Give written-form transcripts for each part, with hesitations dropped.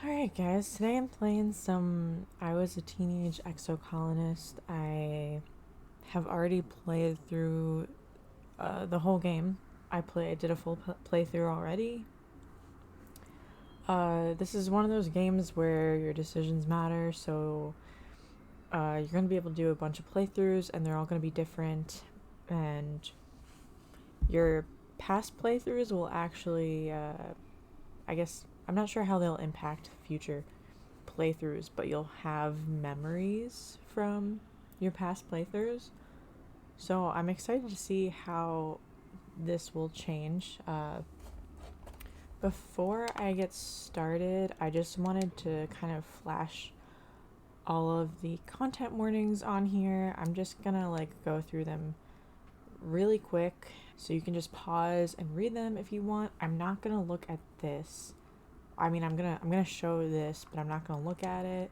Alright guys, today I'm playing some I Was a Teenage Exocolonist. I have already played through the whole game. I did a full playthrough already. This is one of those games where your decisions matter, so you're going to be able to do a bunch of playthroughs and they're all going to be different, and your past playthroughs will actually, I guess, I'm not sure how they'll impact future playthroughs, but you'll have memories from your past playthroughs. So I'm excited to see how this will change. Before I get started, I just wanted to kind of flash all of the content warnings on here. I'm just gonna go through them really quick so you can just pause and read them if you want. I'm not gonna look at this. I mean, I'm gonna show this, but I'm not gonna look at it.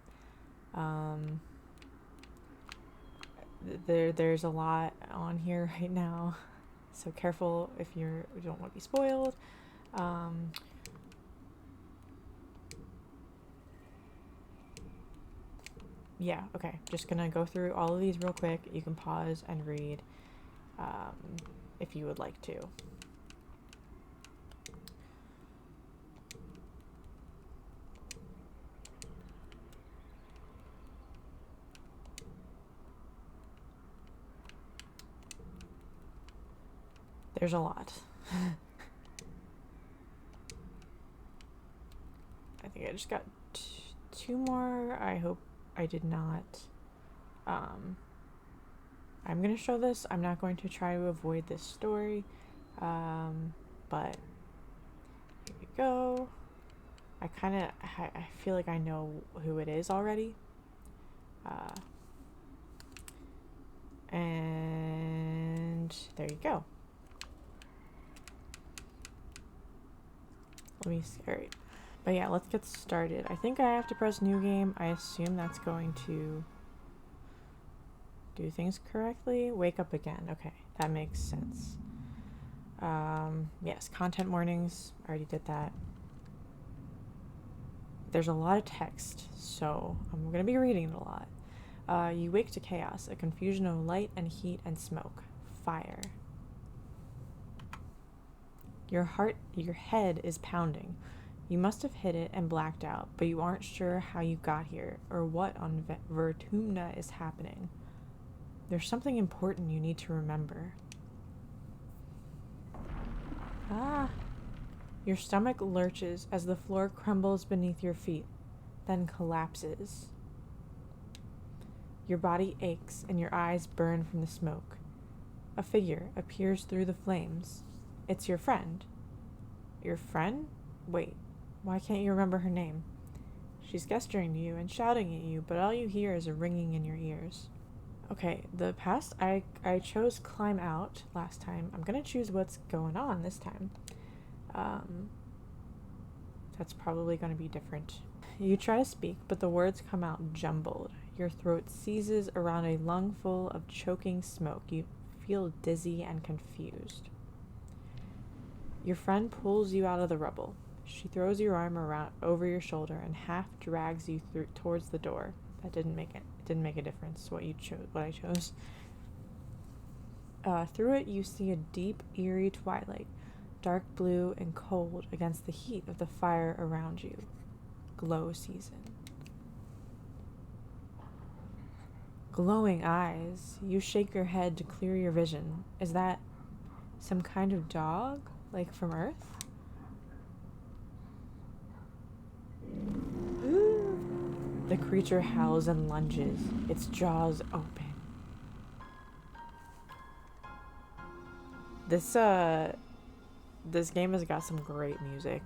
There's a lot on here right now, so careful if you don't want to be spoiled. Yeah, okay. Just gonna go through all of these real quick. You can pause and read if you would like to. There's a lot. I think I just got two more. I hope I did not. I'm gonna show this. I'm not going to try to avoid this story, but here we go. I feel like I know who it is already. And there you go. Alright. But yeah, let's get started. I think I have to press new game. I assume that's going to do things correctly. Wake up again. Okay, that makes sense. Yes, content warnings. I already did that. There's a lot of text, so I'm going to be reading it a lot. You wake to chaos, a confusion of light and heat and smoke. Fire. Your head is pounding. You must have hit it and blacked out, but you aren't sure how you got here or what on Vertumna is happening. There's something important you need to remember. Your stomach lurches as the floor crumbles beneath your feet, then collapses. Your body aches and your eyes burn from the smoke. A figure appears through the flames. It's your friend. Your friend? Wait, why can't you remember her name? She's gesturing to you and shouting at you, but all you hear is a ringing in your ears. Okay, the past, I chose climb out last time. I'm gonna choose what's going on this time. That's probably gonna be different. You try to speak, but the words come out jumbled. Your throat seizes around a lung full of choking smoke. You feel dizzy and confused. Your friend pulls you out of the rubble. She throws your arm around over your shoulder and half drags you towards the door. That didn't make a difference. What I chose. Through it, you see a deep, eerie twilight, dark blue and cold against the heat of the fire around you. Glow season. Glowing eyes. You shake your head to clear your vision. Is that some kind of dog? Like from Earth? The creature howls and lunges, its jaws open. This game has got some great music.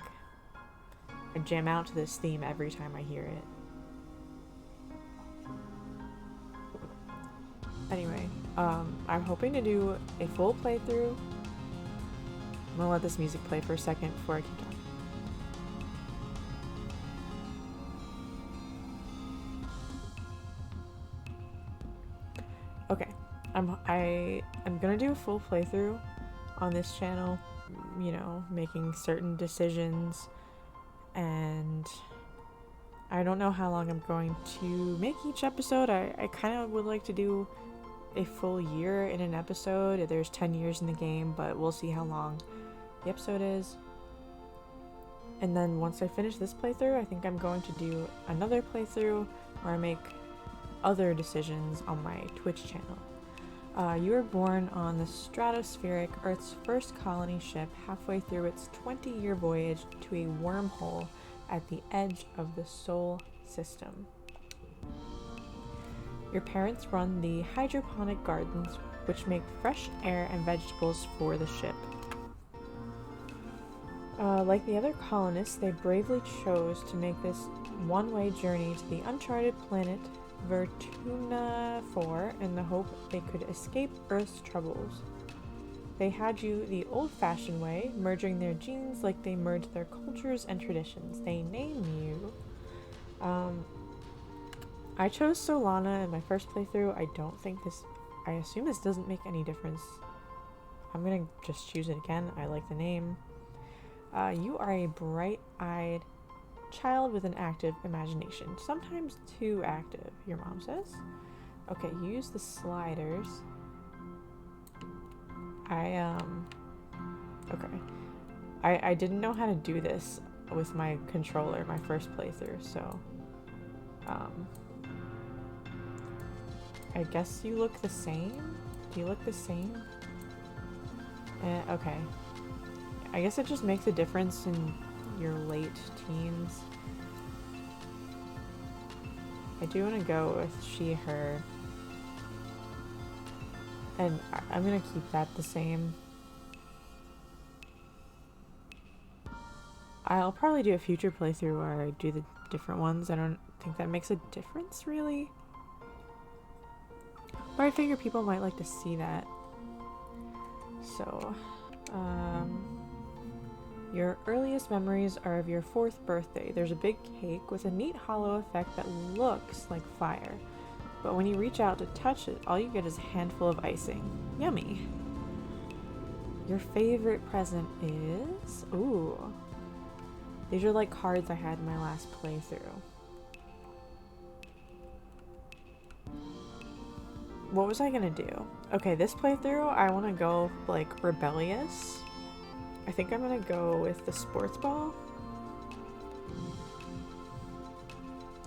I jam out to this theme every time I hear it. Anyway, I'm hoping to do a full playthrough. I'm gonna let this music play for a second before I keep talking. Okay, I'm gonna do a full playthrough on this channel, you know, making certain decisions and I don't know how long I'm going to make each episode. I kind of would like to do a full year in an episode. There's 10 years in the game, but we'll see how long the episode is. And then once I finish this playthrough, I think I'm going to do another playthrough where I make other decisions on my Twitch channel. You were born on the stratospheric Earth's first colony ship halfway through its 20-year voyage to a wormhole at the edge of the Sol system. Your parents run the hydroponic gardens, which make fresh air and vegetables for the ship. Like the other colonists, they bravely chose to make this one-way journey to the uncharted planet Vertuna 4 in the hope they could escape Earth's troubles. They had you the old-fashioned way, merging their genes like they merged their cultures and traditions. They name you. I chose Solana in my first playthrough. I assume this doesn't make any difference. I'm gonna just choose it again. I like the name. You are a bright-eyed child with an active imagination. Sometimes too active, your mom says. Okay, use the sliders. Okay. I didn't know how to do this with my controller, my first playthrough, so, I guess you look the same? Do you look the same? Okay. I guess it just makes a difference in your late teens. I do want to go with she, her. And I'm gonna keep that the same. I'll probably do a future playthrough where I do the different ones. I don't think that makes a difference, really. But I figure people might like to see that. So, your earliest memories are of your 4th birthday. There's a big cake with a neat hollow effect that looks like fire. But when you reach out to touch it, all you get is a handful of icing. Yummy. Your favorite present is... Ooh. These are like cards I had in my last playthrough. What was I gonna do? Okay, this playthrough, I want to go, like, rebellious. I think I'm gonna go with the sports ball.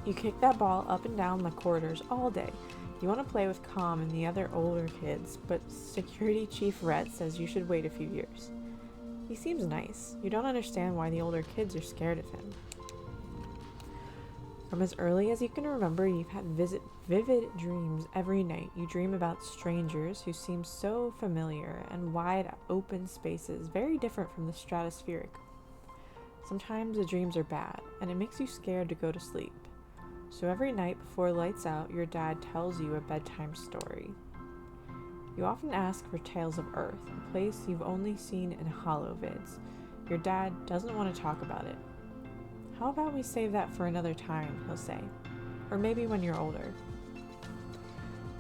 You kick that ball up and down the corridors all day. You want to play with Calm and the other older kids, but Security Chief Rhett says you should wait a few years. He seems nice. You don't understand why the older kids are scared of him. From as early as you can remember, you've had vivid dreams every night. You dream about strangers who seem so familiar and wide open spaces, very different from the stratospheric. Sometimes the dreams are bad, and it makes you scared to go to sleep. So every night before lights out, your dad tells you a bedtime story. You often ask for tales of Earth, a place you've only seen in holovids. Your dad doesn't want to talk about it. How about we save that for another time, he'll say. Or maybe when you're older.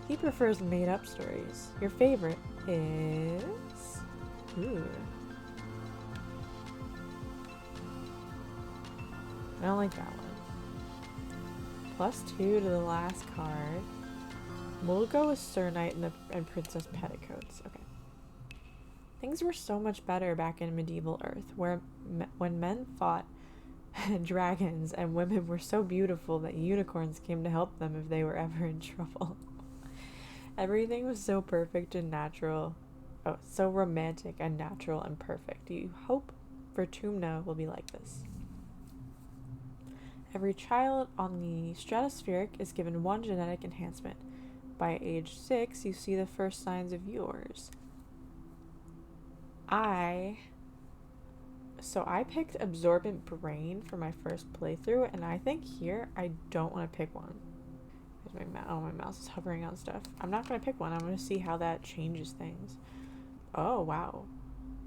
He prefers made-up stories. Your favorite is... Ooh. I don't like that one. +2 to the last card. We'll go with Sir Knight and Princess Petticoats. Okay. Things were so much better back in medieval Earth, where when men fought dragons and women were so beautiful that unicorns came to help them if they were ever in trouble. Everything was so perfect and natural. Oh, so romantic and natural and perfect. You hope Vertumna will be like this. Every child on the stratospheric is given 1 genetic enhancement. By age 6, you see the first signs of yours. I picked Absorbent Brain for my first playthrough, and I think here I don't want to pick one. My mouse is hovering on stuff. I'm not going to pick one. I'm going to see how that changes things. Oh, wow.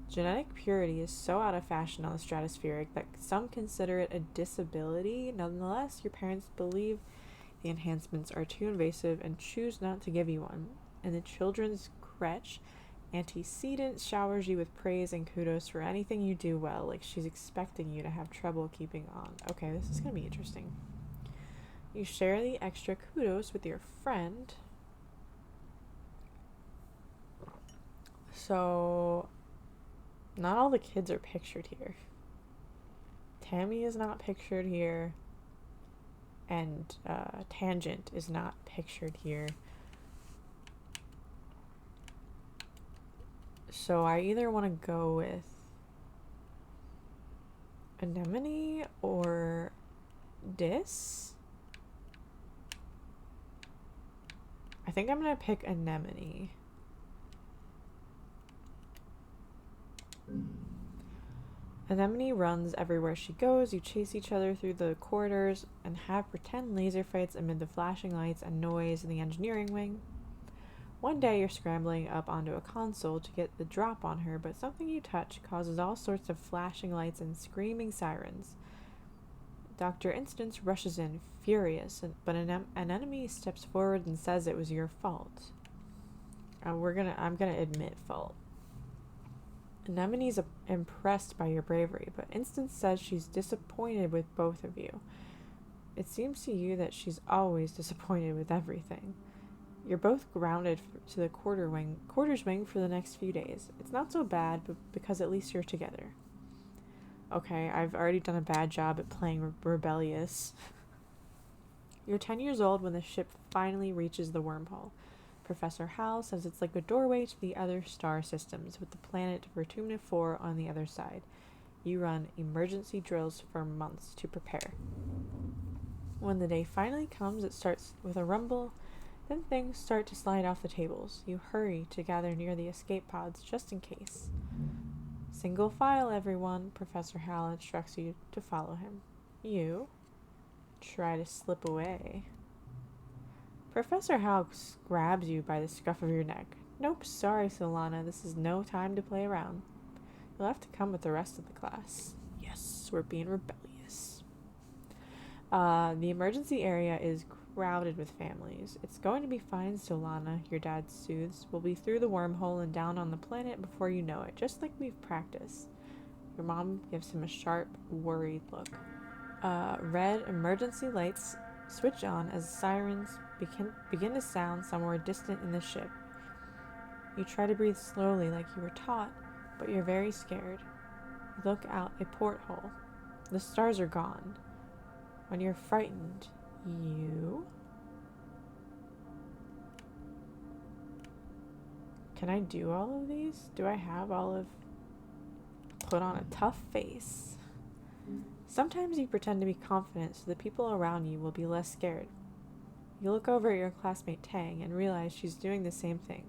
Genetic purity is so out of fashion on the stratospheric that some consider it a disability. Nonetheless, your parents believe the enhancements are too invasive and choose not to give you one. In the children's crèche, Antecedent showers you with praise and kudos for anything you do well, like she's expecting you to have trouble keeping on. Okay, this is going to be interesting. You share the extra kudos with your friend. So, not all the kids are pictured here. Tammy is not pictured here. And Tangent is not pictured here. So I either want to go with Anemone or Dis. I think I'm going to pick Anemone. Anemone runs everywhere she goes. You chase each other through the corridors and have pretend laser fights amid the flashing lights and noise in the engineering wing. One day you're scrambling up onto a console to get the drop on her, but something you touch causes all sorts of flashing lights and screaming sirens. Dr. Instance rushes in, furious, but an enemy steps forward and says it was your fault. I'm gonna admit fault. Anemone's impressed by your bravery, but Instance says she's disappointed with both of you. It seems to you that she's always disappointed with everything. You're both grounded to the quarters wing for the next few days. It's not so bad, but because at least you're together. Okay, I've already done a bad job at playing rebellious. You're 10 years old when the ship finally reaches the wormhole. Professor Hal says it's like a doorway to the other star systems, with the planet Vertumna 4 on the other side. You run emergency drills for months to prepare. When the day finally comes, it starts with a rumble. Then things start to slide off the tables. You hurry to gather near the escape pods just in case. Single file, everyone. Professor Hal instructs you to follow him. You try to slip away. Professor Hal grabs you by the scruff of your neck. Nope, sorry, Solana. This is no time to play around. You'll have to come with the rest of the class. Yes, we're being rebellious. The emergency area is crowded with families. It's going to be fine, Solana, your dad soothes. We'll be through the wormhole and down on the planet before you know it, just like we've practiced. Your mom gives him a sharp, worried look. Red emergency lights switch on as sirens begin to sound somewhere distant in the ship. You try to breathe slowly like you were taught, but you're very scared. You look out a porthole. The stars are gone. When you're frightened, Can I do all of these? Do I have all of... Put on a tough face. Sometimes you pretend to be confident so the people around you will be less scared. You look over at your classmate Tang and realize she's doing the same thing.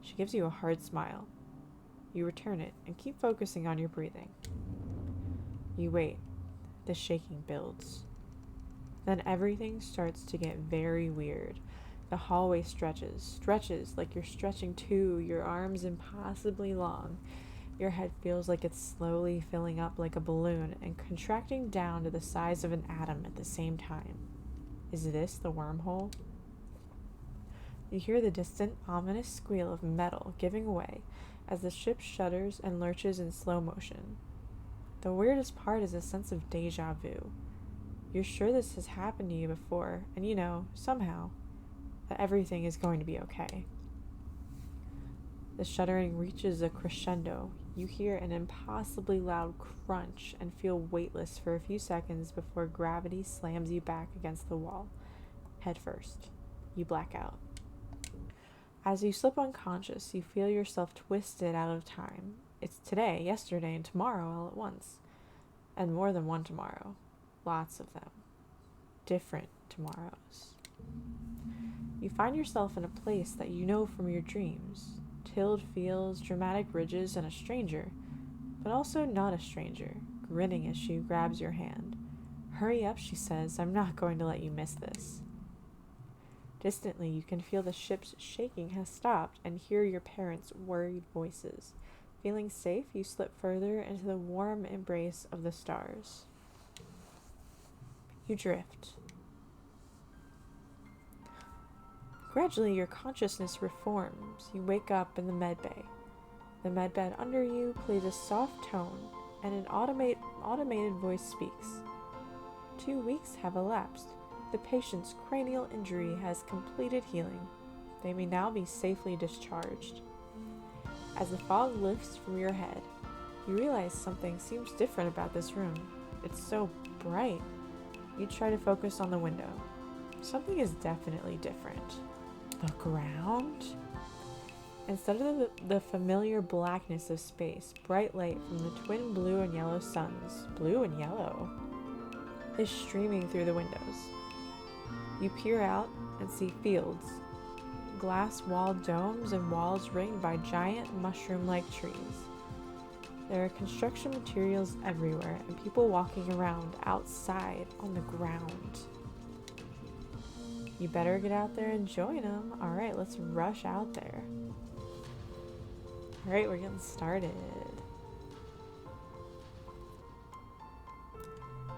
She gives you a hard smile. You return it and keep focusing on your breathing. You wait. The shaking builds. Then everything starts to get very weird. The hallway stretches like you're stretching too, your arms impossibly long. Your head feels like it's slowly filling up like a balloon and contracting down to the size of an atom at the same time. Is this the wormhole? You hear the distant, ominous squeal of metal giving way as the ship shudders and lurches in slow motion. The weirdest part is a sense of deja vu. You're sure this has happened to you before, and you know, somehow, that everything is going to be okay. The shuddering reaches a crescendo. You hear an impossibly loud crunch and feel weightless for a few seconds before gravity slams you back against the wall. Head first. You black out. As you slip unconscious, you feel yourself twisted out of time. It's today, yesterday, and tomorrow all at once. And more than one tomorrow. Lots of them. Different tomorrows. You find yourself in a place that you know from your dreams. Tilled fields, dramatic ridges, and a stranger, but also not a stranger, grinning as she grabs your hand. Hurry up, she says. I'm not going to let you miss this. Distantly, you can feel the ship's shaking has stopped and hear your parents' worried voices. Feeling safe, you slip further into the warm embrace of the stars. You drift. Gradually, your consciousness reforms. You wake up in the medbay. The medbed under you plays a soft tone, and an automated voice speaks. 2 weeks have elapsed. The patient's cranial injury has completed healing. They may now be safely discharged. As the fog lifts from your head, you realize something seems different about this room. It's so bright. You try to focus on the window. Something is definitely different. The ground? Instead of the familiar blackness of space, bright light from the twin blue and yellow suns, blue and yellow, is streaming through the windows. You peer out and see fields, glass-walled domes and walls ringed by giant mushroom-like trees. There are construction materials everywhere and people walking around outside on the ground. You better get out there and join them. Alright, let's rush out there. Alright, we're getting started.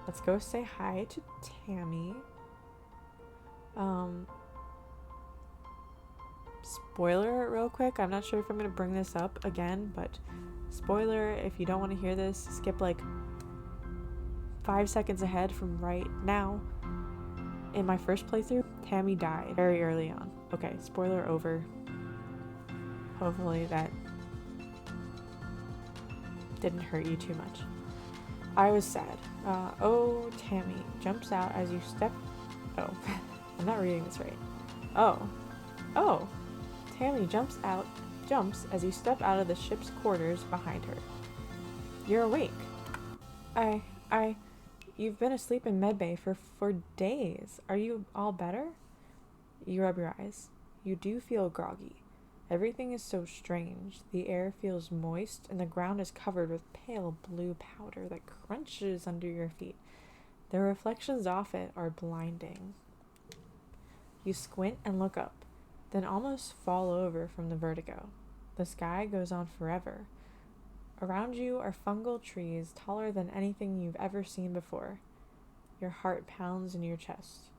Let's go say hi to Tammy. Spoiler real quick. I'm not sure if I'm going to bring this up again, but spoiler, if you don't want to hear this, skip like 5 seconds ahead from right now. In my first playthrough, Tammy died very early on. Okay, spoiler over. Hopefully that didn't hurt you too much. I was sad. Tammy jumps out as you step... Oh, I'm not reading this right. Oh. Tammy jumps as you step out of the ship's quarters behind her. You're awake. You've been asleep in medbay for days. Are you all better? You rub your eyes. You do feel groggy. Everything is so strange. The air feels moist and the ground is covered with pale blue powder that crunches under your feet. The reflections off it are blinding. You squint and look up, then almost fall over from the vertigo. The sky goes on forever. Around you are fungal trees taller than anything you've ever seen before. Your heart pounds in your chest.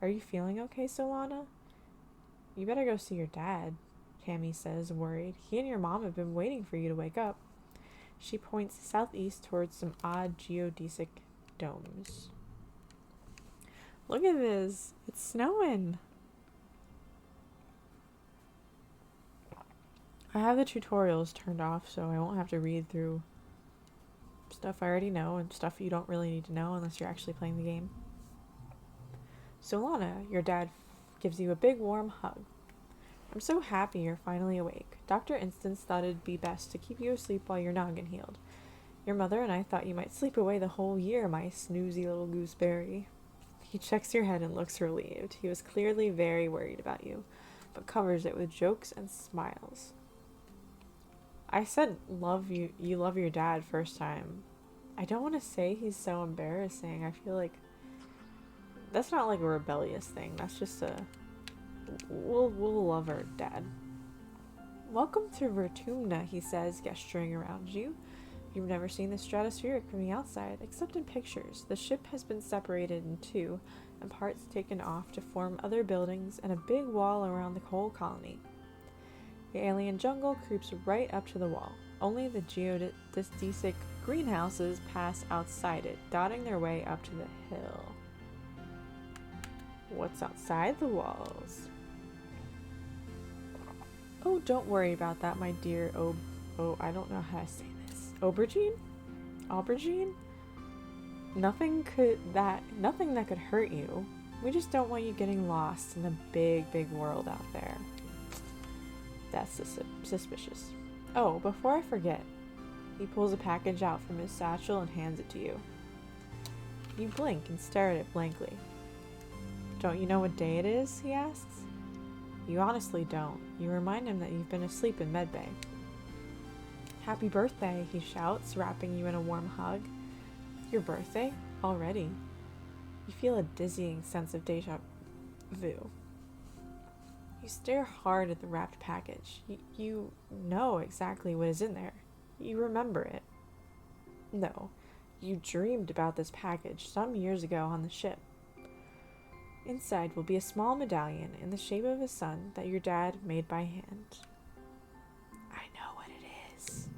Are you feeling okay, Solana? You better go see your dad, Tammy says, worried. He and your mom have been waiting for you to wake up. She points southeast towards some odd geodesic domes. Look at this. It's snowing. I have the tutorials turned off so I won't have to read through stuff I already know and stuff you don't really need to know unless you're actually playing the game. Solana, your dad gives you a big warm hug. I'm so happy you're finally awake. Dr. Instance thought it'd be best to keep you asleep while your noggin healed. Your mother and I thought you might sleep away the whole year, my snoozy little gooseberry. He checks your head and looks relieved. He was clearly very worried about you, but covers it with jokes and smiles. I said you love your dad first time. I don't want to say he's so embarrassing. I feel like that's not like a rebellious thing. That's just we'll love our dad. Welcome to Vertumna, he says, gesturing around you. You've never seen the stratospheric from the outside, except in pictures. The ship has been separated in two, and parts taken off to form other buildings and a big wall around the whole colony. The alien jungle creeps right up to the wall. Only the geodesic greenhouses pass outside it, dotting their way up to the hill. What's outside the walls? Oh, don't worry about that, my dear I don't know how to say this. Aubergine? Nothing that could hurt you. We just don't want you getting lost in the big world out there. That's suspicious. Oh, before I forget, he pulls a package out from his satchel and hands it to you. You blink and stare at it blankly. Don't you know what day it is? He asks. You honestly don't. You remind him that you've been asleep in medbay. Happy birthday, he shouts, wrapping you in a warm hug. Your birthday? Already? You feel a dizzying sense of deja vu. You stare hard at the wrapped package. You know exactly what is in there. You remember it. No, you dreamed about this package some years ago on the ship. Inside will be a small medallion in the shape of a sun that your dad made by hand. I know what it is.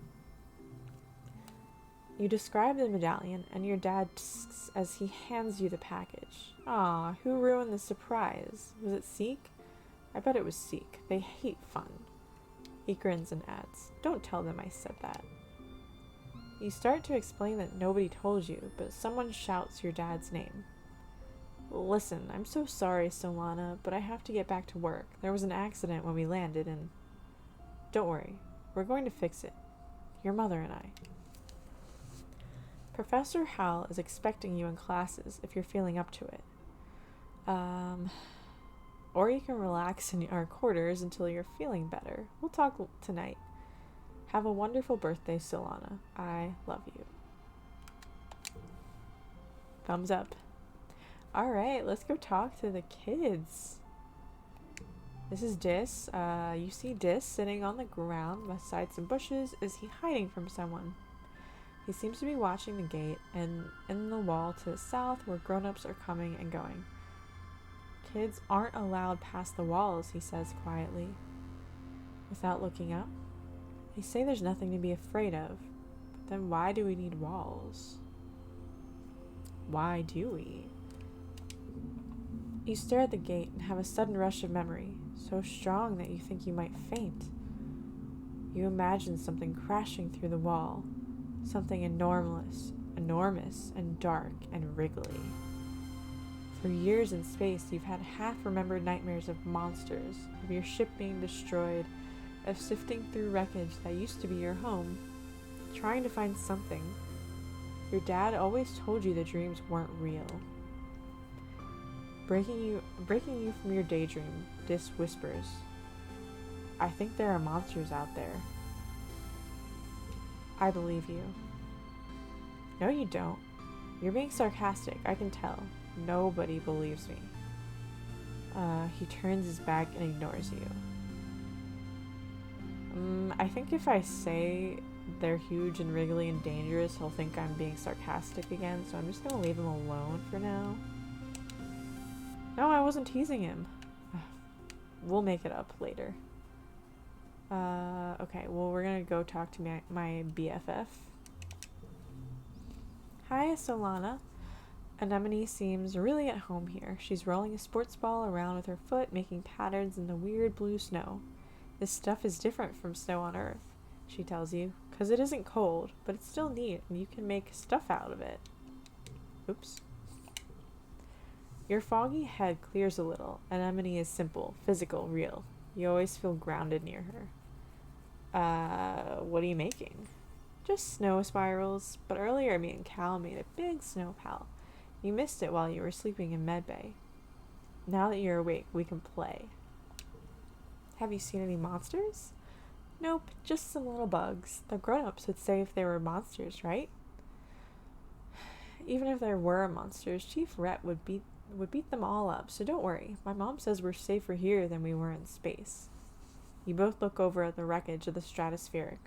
You describe the medallion, and your dad tisks as he hands you the package. Aw, who ruined the surprise? Was it Seek? I bet it was Seek. They hate fun. He grins and adds, don't tell them I said that. You start to explain that nobody told you, but someone shouts your dad's name. Listen, I'm so sorry, Solana, but I have to get back to work. There was an accident when we landed and... Don't worry, we're going to fix it. Your mother and I. Professor Hal is expecting you in classes if you're feeling up to it. Or you can relax in our quarters until you're feeling better. We'll talk tonight. Have a wonderful birthday, Solana. I love you. Thumbs up. Alright, let's go talk to the kids. This is Dis. You see Dis sitting on the ground beside some bushes. Is he hiding from someone? He seems to be watching the gate and in the wall to the south where grown-ups are coming and going. Kids aren't allowed past the walls, he says quietly, without looking up. They say there's nothing to be afraid of, but then why do we need walls? Why do we? You stare at the gate and have a sudden rush of memory, so strong that you think you might faint. You imagine something crashing through the wall, something enormous and dark and wriggly. For years in space, you've had half-remembered nightmares of monsters, of your ship being destroyed, of sifting through wreckage that used to be your home, trying to find something. Your dad always told you the dreams weren't real. Breaking you from your daydream, Dis whispers, I think there are monsters out there. I believe you. No, you don't. You're being sarcastic, I can tell. Nobody believes me. He turns his back and ignores you. I think if I say they're huge and wriggly and dangerous, he'll think I'm being sarcastic again, so I'm just gonna leave him alone for now. No, I wasn't teasing him. We'll make it up later. Okay, well, we're gonna go talk to my BFF. Hi, Solana. Anemone seems really at home here. She's rolling a sports ball around with her foot, making patterns in the weird blue snow. This stuff is different from snow on Earth, she tells you, because it isn't cold, but it's still neat, and you can make stuff out of it. Oops. Your foggy head clears a little. Anemone is simple, physical, real. You always feel grounded near her. What are you making? Just snow spirals, but earlier me and Cal made a big snow pal. You missed it while you were sleeping in medbay. Now that you're awake, we can play. Have you seen any monsters? Nope, just some little bugs. The grown-ups would say if they were monsters, right? Even if there were monsters, Chief Rhett would beat them all up, so don't worry. My mom says we're safer here than we were in space. You both look over at the wreckage of the Stratospheric,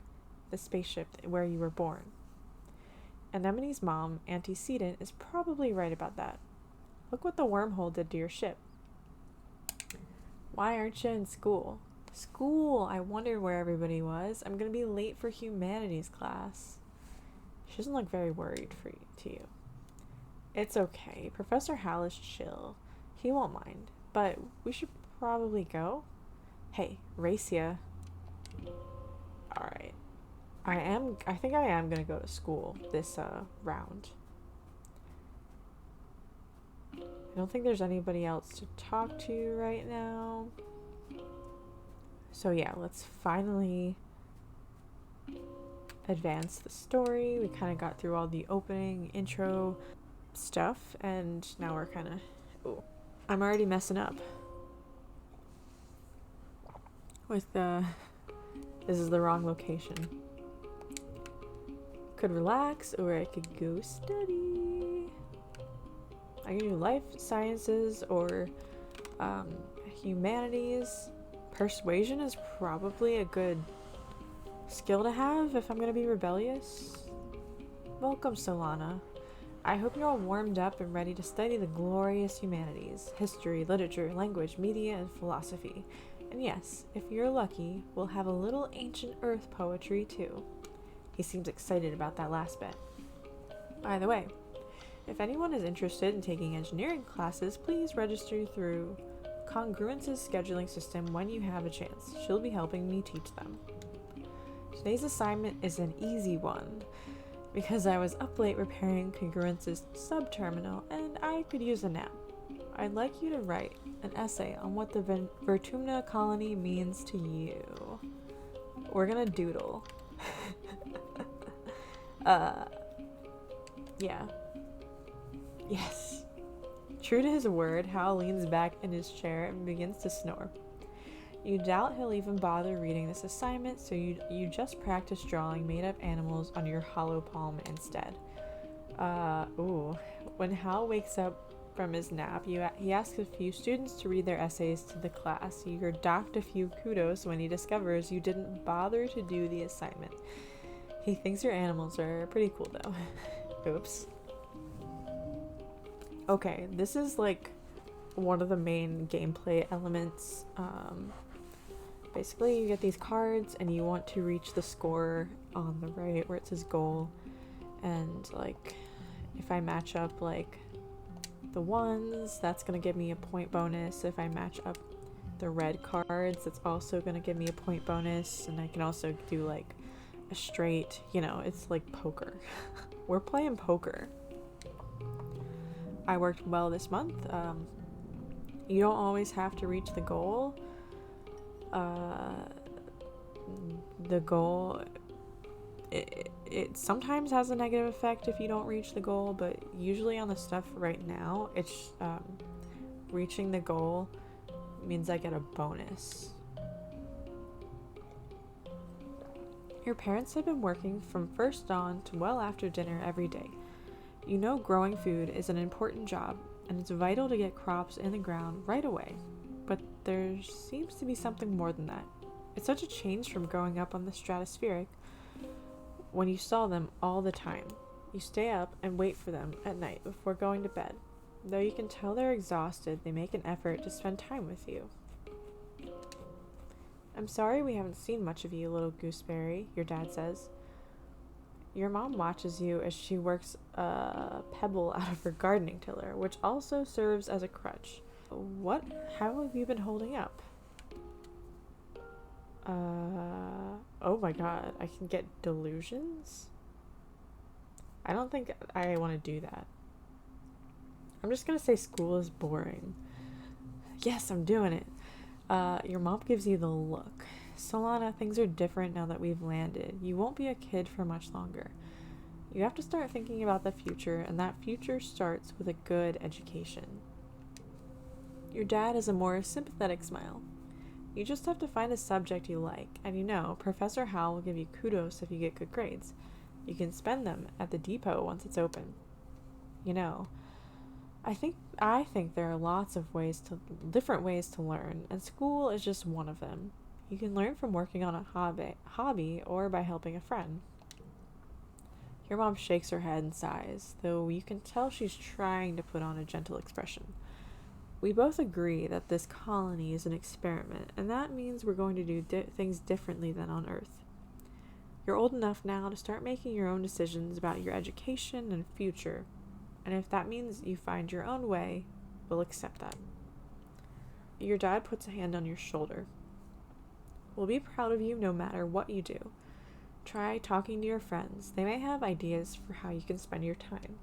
the spaceship where you were born. Anemone's mom, Antecedent, is probably right about that. Look what the wormhole did to your ship. Why aren't you in school? School! I wondered where everybody was. I'm gonna be late for humanities class. She doesn't look very worried to you. It's okay. Professor Hal is chill. He won't mind. But we should probably go. Hey, Racia. Alright. I think I am gonna go to school this round. I don't think there's anybody else to talk to right now. So yeah, let's finally advance the story. We kind of got through all the opening, intro stuff, and now we're kind of... Oh, I'm already messing up. With the... This is the wrong location. Could relax, or I could go study. I can do life sciences or humanities. Persuasion is probably a good skill to have if I'm going to be rebellious. Welcome, Solana. I hope you're all warmed up and ready to study the glorious humanities, history, literature, language, media, and philosophy. And yes, if you're lucky, we'll have a little ancient Earth poetry too. He seems excited about that last bit. By the way, If anyone is interested in taking engineering classes, please register through Congruence's scheduling system when you have a chance. She'll be helping me teach them. Today's assignment is an easy one, because I was up late repairing Congruence's sub-terminal and I could use a nap. I'd like you to write an essay on what the Vertumna colony means to you. We're gonna doodle. Yeah. Yes. True to his word, Hal leans back in his chair and begins to snore. You doubt he'll even bother reading this assignment, so you just practice drawing made-up animals on your hollow palm instead. When Hal wakes up from his nap, he asks a few students to read their essays to the class. You're docked a few kudos when he discovers you didn't bother to do the assignment. He thinks your animals are pretty cool, though. Oops. Okay, this is like one of the main gameplay elements. Basically, you get these cards and you want to reach the score on the right where it says goal. And like, if I match up like the ones, that's gonna give me a point bonus. If I match up the red cards, that's also gonna give me a point bonus. And I can also do like a straight, it's like poker. We're playing poker. I worked well this month. You don't always have to reach the goal. The goal, it sometimes has a negative effect if you don't reach the goal, but usually on the stuff right now, it's reaching the goal means I get a bonus. Your parents have been working from first dawn to well after dinner every day. You know growing food is an important job, and it's vital to get crops in the ground right away. But there seems to be something more than that. It's such a change from growing up on the stratospheric when you saw them all the time. You stay up and wait for them at night before going to bed. Though you can tell they're exhausted, they make an effort to spend time with you. I'm sorry we haven't seen much of you, little gooseberry, your dad says. Your mom watches you as she works a pebble out of her gardening tiller, which also serves as a crutch. What? How have you been holding up? Oh my god, I can get delusions? I don't think I want to do that. I'm just gonna say school is boring. Yes, I'm doing it. Your mom gives you the look. Solana, things are different now that we've landed. You won't be a kid for much longer. You have to start thinking about the future, and that future starts with a good education. Your dad has a more sympathetic smile. You just have to find a subject you like, and Professor Hal will give you kudos if you get good grades. You can spend them at the depot once it's open. I think there are lots of different ways to learn, and school is just one of them. You can learn from working on a hobby or by helping a friend. Your mom shakes her head and sighs, though you can tell she's trying to put on a gentle expression. We both agree that this colony is an experiment, and that means we're going to do things differently than on Earth. You're old enough now to start making your own decisions about your education and future, and if that means you find your own way, we'll accept that. Your dad puts a hand on your shoulder. We'll be proud of you no matter what you do. Try talking to your friends. They may have ideas for how you can spend your time.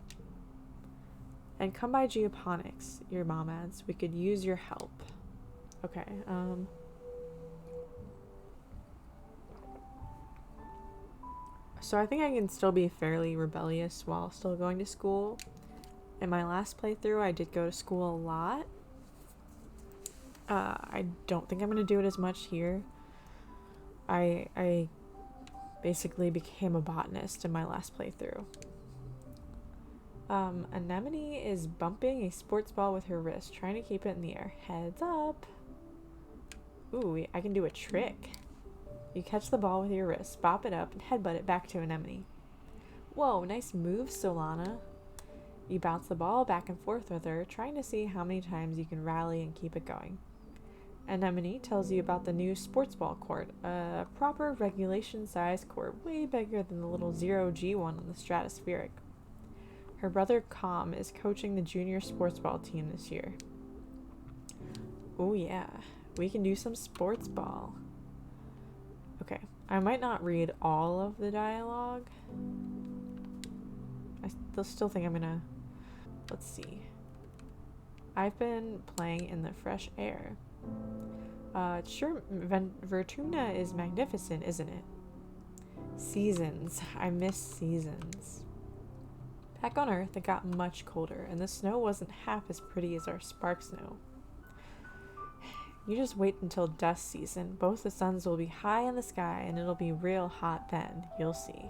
And come by geoponics, your mom adds. We could use your help. Okay, So I think I can still be fairly rebellious while still going to school. In my last playthrough, I did go to school a lot. I don't think I'm going to do it as much here. I basically became a botanist in my last playthrough. Anemone is bumping a sports ball with her wrist, trying to keep it in the air. Heads up! Ooh, I can do a trick. You catch the ball with your wrist, bop it up, and headbutt it back to Anemone. Whoa, nice move, Solana. You bounce the ball back and forth with her, trying to see how many times you can rally and keep it going. Anemone tells you about the new sports ball court, a proper regulation-sized court, way bigger than the little 0G one on the stratospheric. Her brother Com is coaching the junior sports ball team this year. Oh yeah, we can do some sports ball. Okay, I might not read all of the dialogue. I still think I'm gonna... Let's see. I've been playing in the fresh air. Sure, Vertuna is magnificent, isn't it? Seasons. I miss seasons. Back on Earth, it got much colder, and the snow wasn't half as pretty as our spark snow. You just wait until dust season. Both the suns will be high in the sky, and it'll be real hot then. You'll see.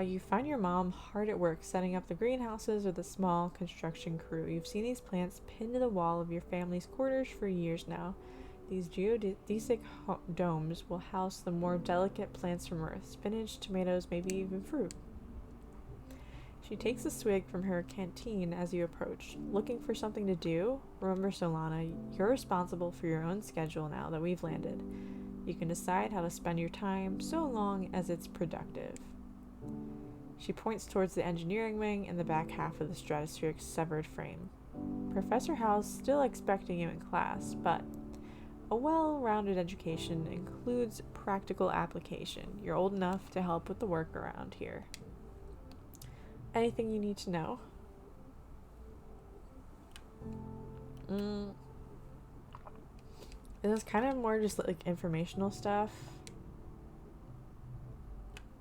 You find your mom hard at work setting up the greenhouses with a small construction crew. You've seen these plants pinned to the wall of your family's quarters for years now. These geodesic domes will house the more delicate plants from Earth, spinach, tomatoes, maybe even fruit. She takes a swig from her canteen as you approach. Looking for something to do? Remember, Solana, you're responsible for your own schedule now that we've landed. You can decide how to spend your time so long as it's productive. She points towards the engineering wing and the back half of the stratospheric severed frame. Professor Howe's still expecting you in class, but a well-rounded education includes practical application. You're old enough to help with the work around here. Anything you need to know? This is kind of more just like informational stuff.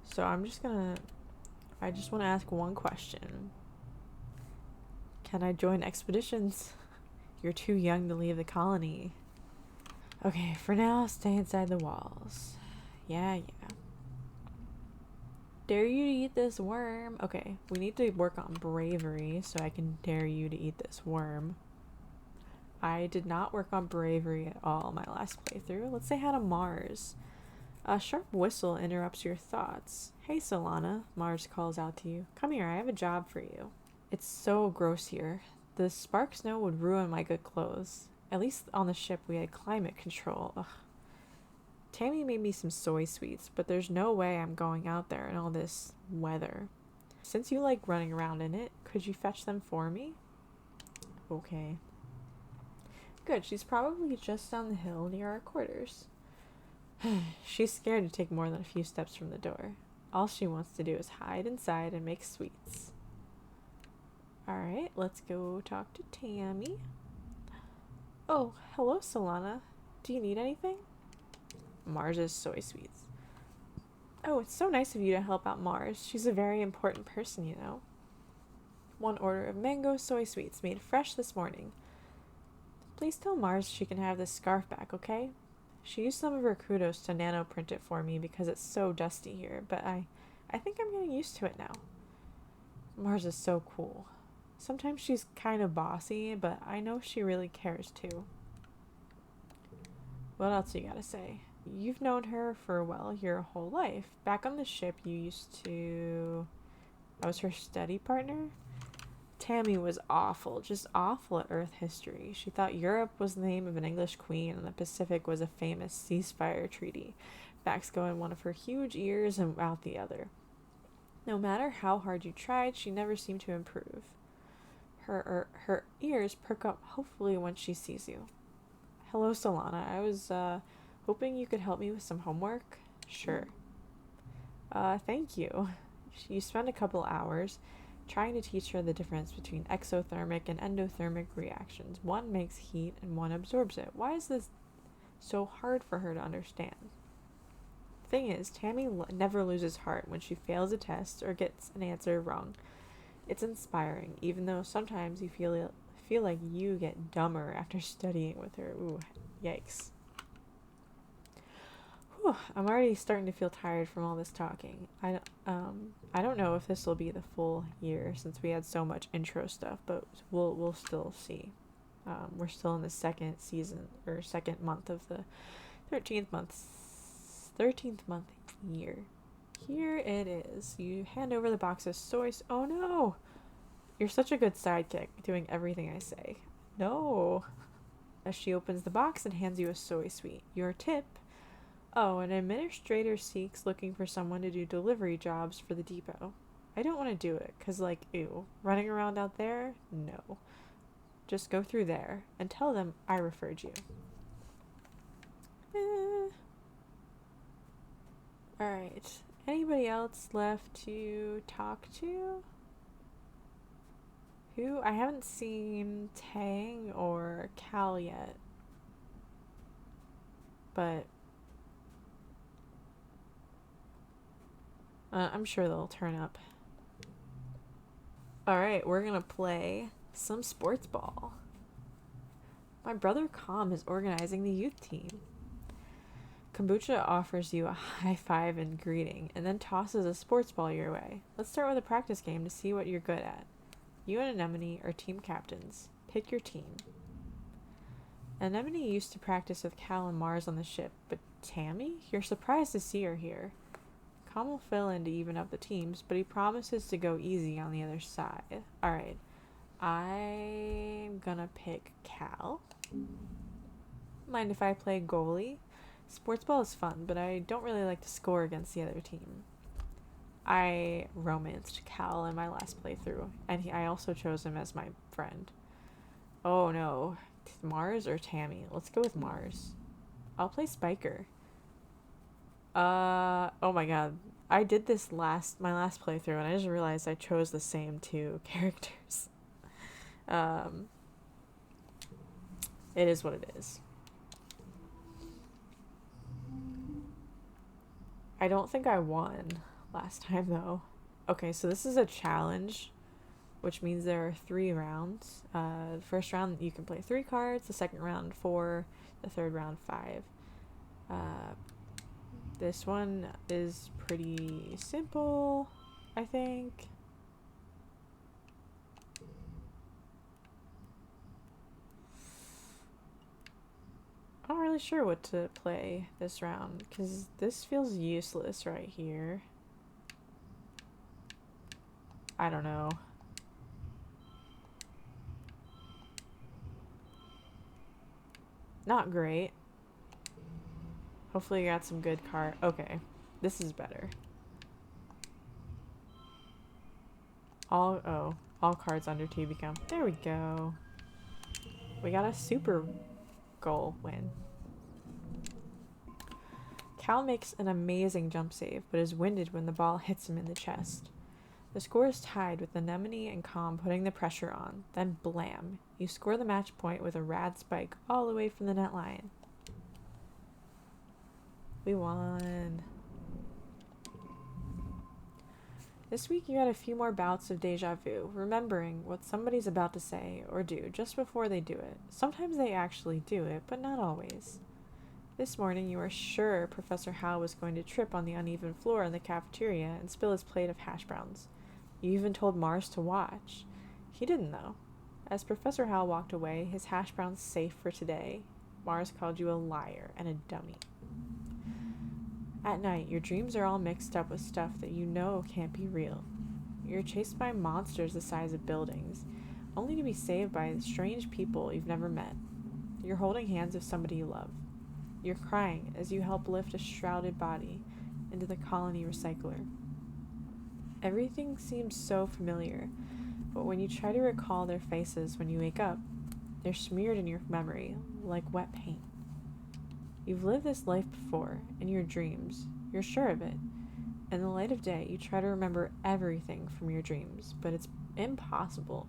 So I just want to ask one question. Can I join expeditions? You're too young to leave the colony. Okay, for now, stay inside the walls. Yeah. Dare you to eat this worm. Okay, we need to work on bravery so I can dare you to eat this worm. I did not work on bravery at all my last playthrough. Let's say hi to Mars. A sharp whistle interrupts your thoughts. Hey, Solana, Mars calls out to you. Come here, I have a job for you. It's so gross here. The spark snow would ruin my good clothes. At least on the ship we had climate control. Ugh. Tammy made me some soy sweets, but there's no way I'm going out there in all this weather. Since you like running around in it, could you fetch them for me? Okay. Good, she's probably just down the hill near our quarters. She's scared to take more than a few steps from the door. All she wants to do is hide inside and make sweets. Alright, let's go talk to Tammy. Oh, hello, Solana. Do you need anything? Mars's soy sweets. Oh, it's so nice of you to help out Mars. She's a very important person, you know. 1 order of mango soy sweets made fresh this morning. Please tell Mars she can have this scarf back, okay? She used some of her kudos to nano print it for me because it's so dusty here, but I think I'm getting used to it now. Mars is so cool. Sometimes she's kind of bossy, but I know she really cares too. What else you gotta say? You've known her for, well, your whole life. Back on the ship you used to... I was her study partner? Tammy was awful, just awful at Earth history. She thought Europe was the name of an English queen and the Pacific was a famous ceasefire treaty. Backs go in one of her huge ears and out the other. No matter how hard you tried, she never seemed to improve. Her ears perk up hopefully when she sees you. Hello, Solana. I was hoping you could help me with some homework. Sure. Thank you. You spend a couple hours trying to teach her the difference between exothermic and endothermic reactions. One makes heat and one absorbs it. Why is this so hard for her to understand? Thing is, Tammy never loses heart when she fails a test or gets an answer wrong. It's inspiring, even though sometimes you feel like you get dumber after studying with her. Ooh, yikes. Whew, I'm already starting to feel tired from all this talking. I don't know if this will be the full year since we had so much intro stuff, but we'll still see. We're still in the second month of the 13th month year. Here it is. You hand over the box of soy. Oh no! You're such a good sidekick, doing everything I say. No. As she opens the box and hands you a soy sweet. Your tip. Oh, an administrator seeks looking for someone to do delivery jobs for the depot. I don't want to do it, because, like, ew. Running around out there? No. Just go through there and tell them I referred you. Alright. Anybody else left to talk to? Who? I haven't seen Tang or Cal yet. But I'm sure they'll turn up. Alright, we're gonna play some sports ball. My brother Com is organizing the youth team. Kombucha offers you a high five and greeting, and then tosses a sports ball your way. Let's start with a practice game to see what you're good at. You and Anemone are team captains. Pick your team. Anemone used to practice with Cal and Mars on the ship, but Tammy? You're surprised to see her here. Com will fill in to even up the teams, but he promises to go easy on the other side. Alright. I'm gonna pick Cal. Mind if I play goalie? Sports ball is fun, but I don't really like to score against the other team. I romanced Cal in my last playthrough, and I also chose him as my friend. Oh no. Mars or Tammy? Let's go with Mars. I'll play Spiker. Oh my god. I did this my last playthrough, and I just realized I chose the same two characters. It is what it is. I don't think I won last time, though. Okay, so this is a challenge, which means there are 3 rounds. The first round, you can play 3 cards. The second round, 4. The third round, 5. This one is pretty simple, I think. I'm not really sure what to play this round, because this feels useless right here. I don't know. Not great. Hopefully you got some good card. Okay, this is better. All cards under 2 become. There we go. We got a super goal win. Cal makes an amazing jump save, but is winded when the ball hits him in the chest. The score is tied, with Anemone and Com putting the pressure on. Then blam! You score the match point with a rad spike all the way from the net line. We won. This week you had a few more bouts of deja vu, remembering what somebody's about to say or do just before they do it. Sometimes they actually do it, but not always. This morning you were sure Professor Howe was going to trip on the uneven floor in the cafeteria and spill his plate of hash browns. You even told Mars to watch. He didn't, though. As Professor Howe walked away, his hash browns safe for today, Mars called you a liar and a dummy. At night, your dreams are all mixed up with stuff that you know can't be real. You're chased by monsters the size of buildings, only to be saved by strange people you've never met. You're holding hands with somebody you love. You're crying as you help lift a shrouded body into the colony recycler. Everything seems so familiar, but when you try to recall their faces when you wake up, they're smeared in your memory like wet paint. You've lived this life before, in your dreams. You're sure of it. In the light of day, you try to remember everything from your dreams, but it's impossible.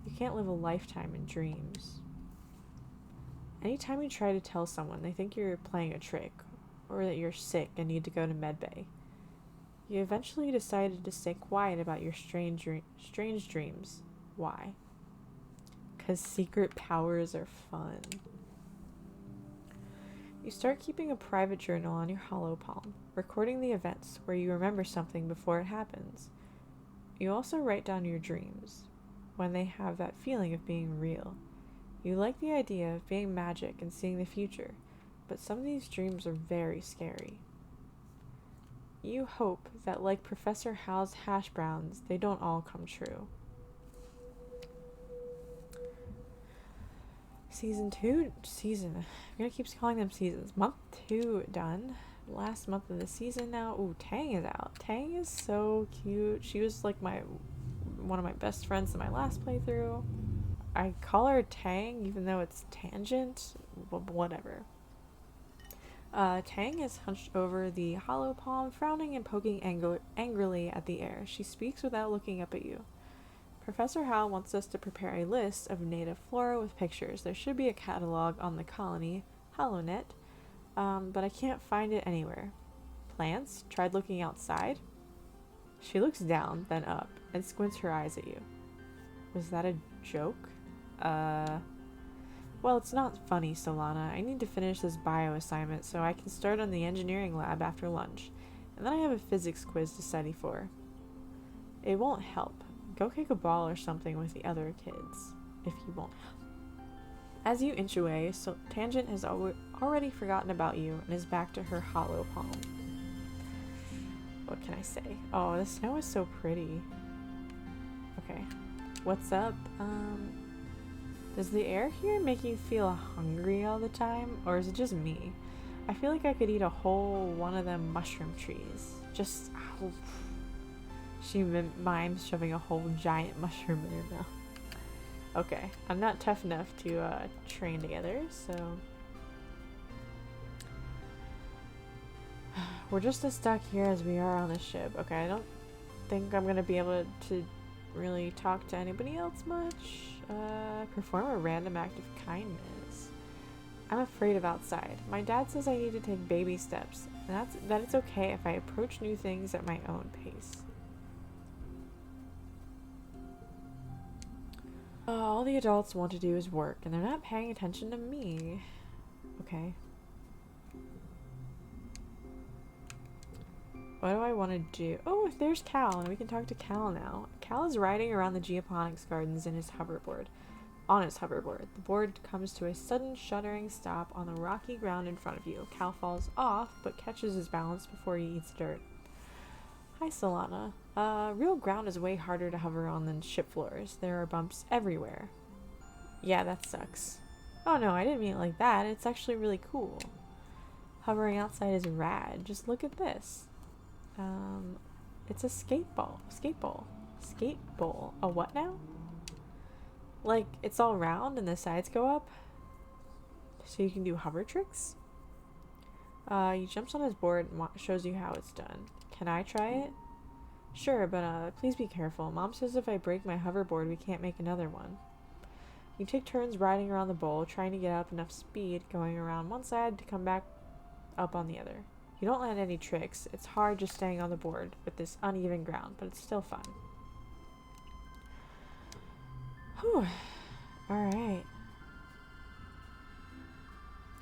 You can't live a lifetime in dreams. Anytime you try to tell someone, they think you're playing a trick, or that you're sick and need to go to medbay. You eventually decided to stay quiet about your strange dreams. Why? 'Cause secret powers are fun. You start keeping a private journal on your hollow palm, recording the events where you remember something before it happens. You also write down your dreams, when they have that feeling of being real. You like the idea of being magic and seeing the future, but some of these dreams are very scary. You hope that, like Professor Howe's hash browns, they don't all come true. I'm gonna keep calling them seasons. Month 2 done. last month of the season now. Ooh, Tang is out. Tang is so cute. She was like one of my best friends in my last playthrough. I call her Tang even though it's Tangent. Whatever. Tang is hunched over the hollow palm, frowning and poking angrily at the air. She speaks without looking up at you. Professor Howell wants us to prepare a list of native flora with pictures. There should be a catalog on the colony HoloNet, but I can't find it anywhere. Plants? Tried looking outside? She looks down, then up, and squints her eyes at you. Was that a joke? Well, it's not funny, Solana. I need to finish this bio assignment so I can start on the engineering lab after lunch, and then I have a physics quiz to study for. It won't help. Go kick a ball or something with the other kids, if you won't. As you inch away, Tangent has already forgotten about you and is back to her hollow palm. What can I say? Oh, the snow is so pretty. Okay. What's up? Does the air here make you feel hungry all the time? Or is it just me? I feel like I could eat a whole one of them mushroom trees. Just, ow. She mimes shoving a whole giant mushroom in her mouth. Okay, I'm not tough enough to train together, so... We're just as stuck here as we are on the ship. Okay, I don't think I'm gonna be able to really talk to anybody else much. Perform a random act of kindness. I'm afraid of outside. My dad says I need to take baby steps, and that it's okay if I approach new things at my own pace. All the adults want to do is work, and they're not paying attention to me. Okay. What do I want to do? Oh, there's Cal, and we can talk to Cal now. Cal is riding around the geoponics gardens in his hoverboard. On his hoverboard, the board comes to a sudden shuddering stop on the rocky ground in front of you. Cal falls off, but catches his balance before he eats dirt. Hi, Solana. Real ground is way harder to hover on than ship floors. There are bumps everywhere. Yeah, that sucks. Oh no, I didn't mean it like that. It's actually really cool. Hovering outside is rad. Just look at this. It's a skate bowl. A what now? Like, it's all round and the sides go up? So you can do hover tricks? He jumps on his board and shows you how it's done. Can I try it? Sure, but please be careful. Mom says if I break my hoverboard, we can't make another one. You take turns riding around the bowl, trying to get up enough speed, going around one side to come back up on the other. You don't land any tricks. It's hard just staying on the board with this uneven ground, but it's still fun. Whew. Alright.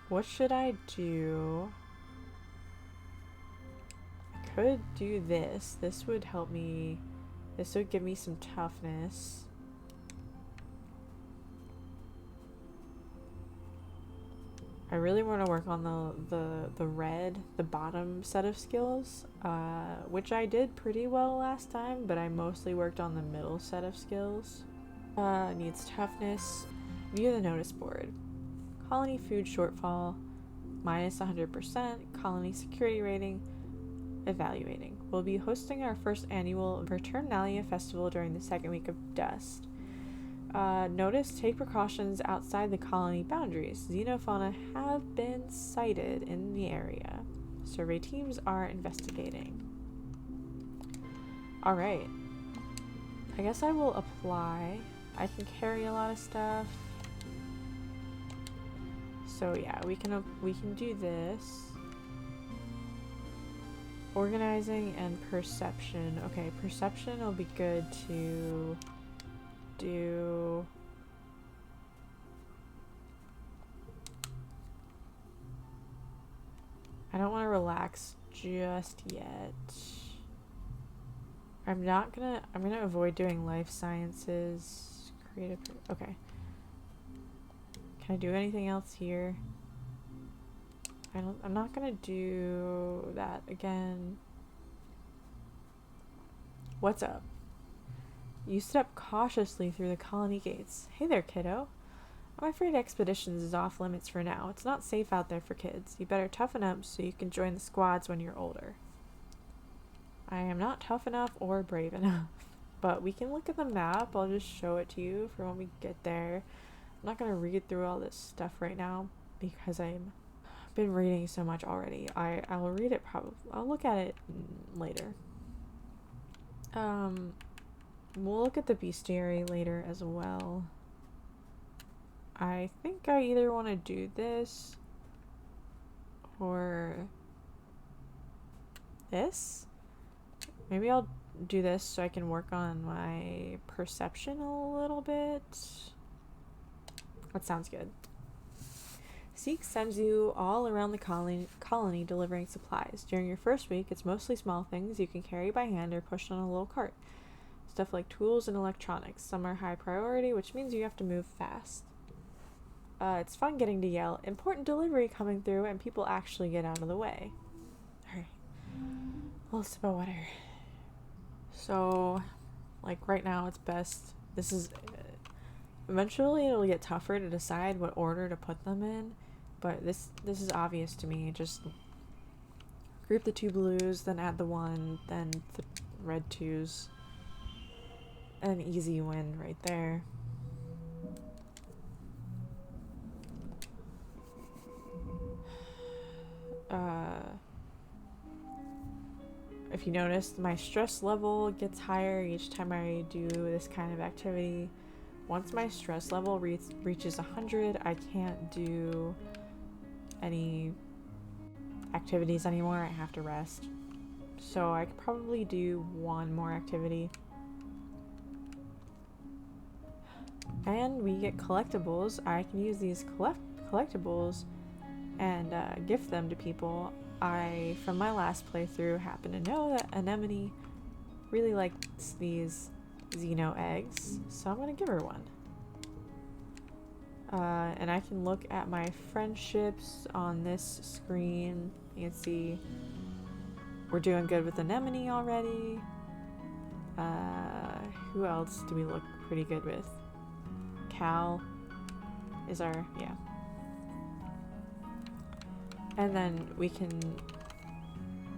What should I do? I could do this. This would help me. This would give me some toughness. I really want to work on the bottom set of skills, which I did pretty well last time, but I mostly worked on the middle set of skills. Needs toughness. View the notice board. Colony food shortfall, minus 100%. Colony security rating, evaluating. We'll be hosting our first annual Verturnalia festival during the second week of Dust. Notice, take precautions outside the colony boundaries. Xenofauna have been sighted in the area. Survey teams are investigating. Alright. I guess I will apply. I can carry a lot of stuff. So yeah, we can do this. Organizing and perception. Okay, perception will be good to do. I don't want to relax just yet. I'm gonna avoid doing life sciences. Creative. Okay. Can I do anything else here? I'm not gonna do that again. What's up? You step cautiously through the colony gates. Hey there, kiddo. I'm afraid expeditions is off limits for now. It's not safe out there for kids. You better toughen up so you can join the squads when you're older. I am not tough enough or brave enough. But we can look at the map. I'll just show it to you for when we get there. I'm not going to read through all this stuff right now because I've been reading so much already. I will read it probably. I'll look at it later. We'll look at the bestiary later as well. I think I either want to do this or this. Maybe I'll do this so I can work on my perception a little bit. That sounds good. Seek sends you all around the colony delivering supplies. During your first week, it's mostly small things you can carry by hand or push on a little cart. Stuff like tools and electronics. Some are high priority, which means you have to move fast. It's fun getting to yell, "Important delivery coming through," and people actually get out of the way. Alright. A little sip of water. So, like right now, it's best. This is. Eventually, it'll get tougher to decide what order to put them in, but this is obvious to me. Just group the 2 blues, then add the 1, then the red 2s. An easy win right there. If you notice, my stress level gets higher each time I do this kind of activity. Once my stress level reaches 100, I can't do any activities anymore. I have to rest. So I could probably do 1 more activity. And we get collectibles. I can use these collectibles and gift them to people. I, from my last playthrough, happen to know that Anemone really likes these Xeno eggs, so I'm gonna give her one. And I can look at my friendships on this screen. You can see we're doing good with Anemone already. Who else do we look pretty good with? Cal is our, yeah. And then we can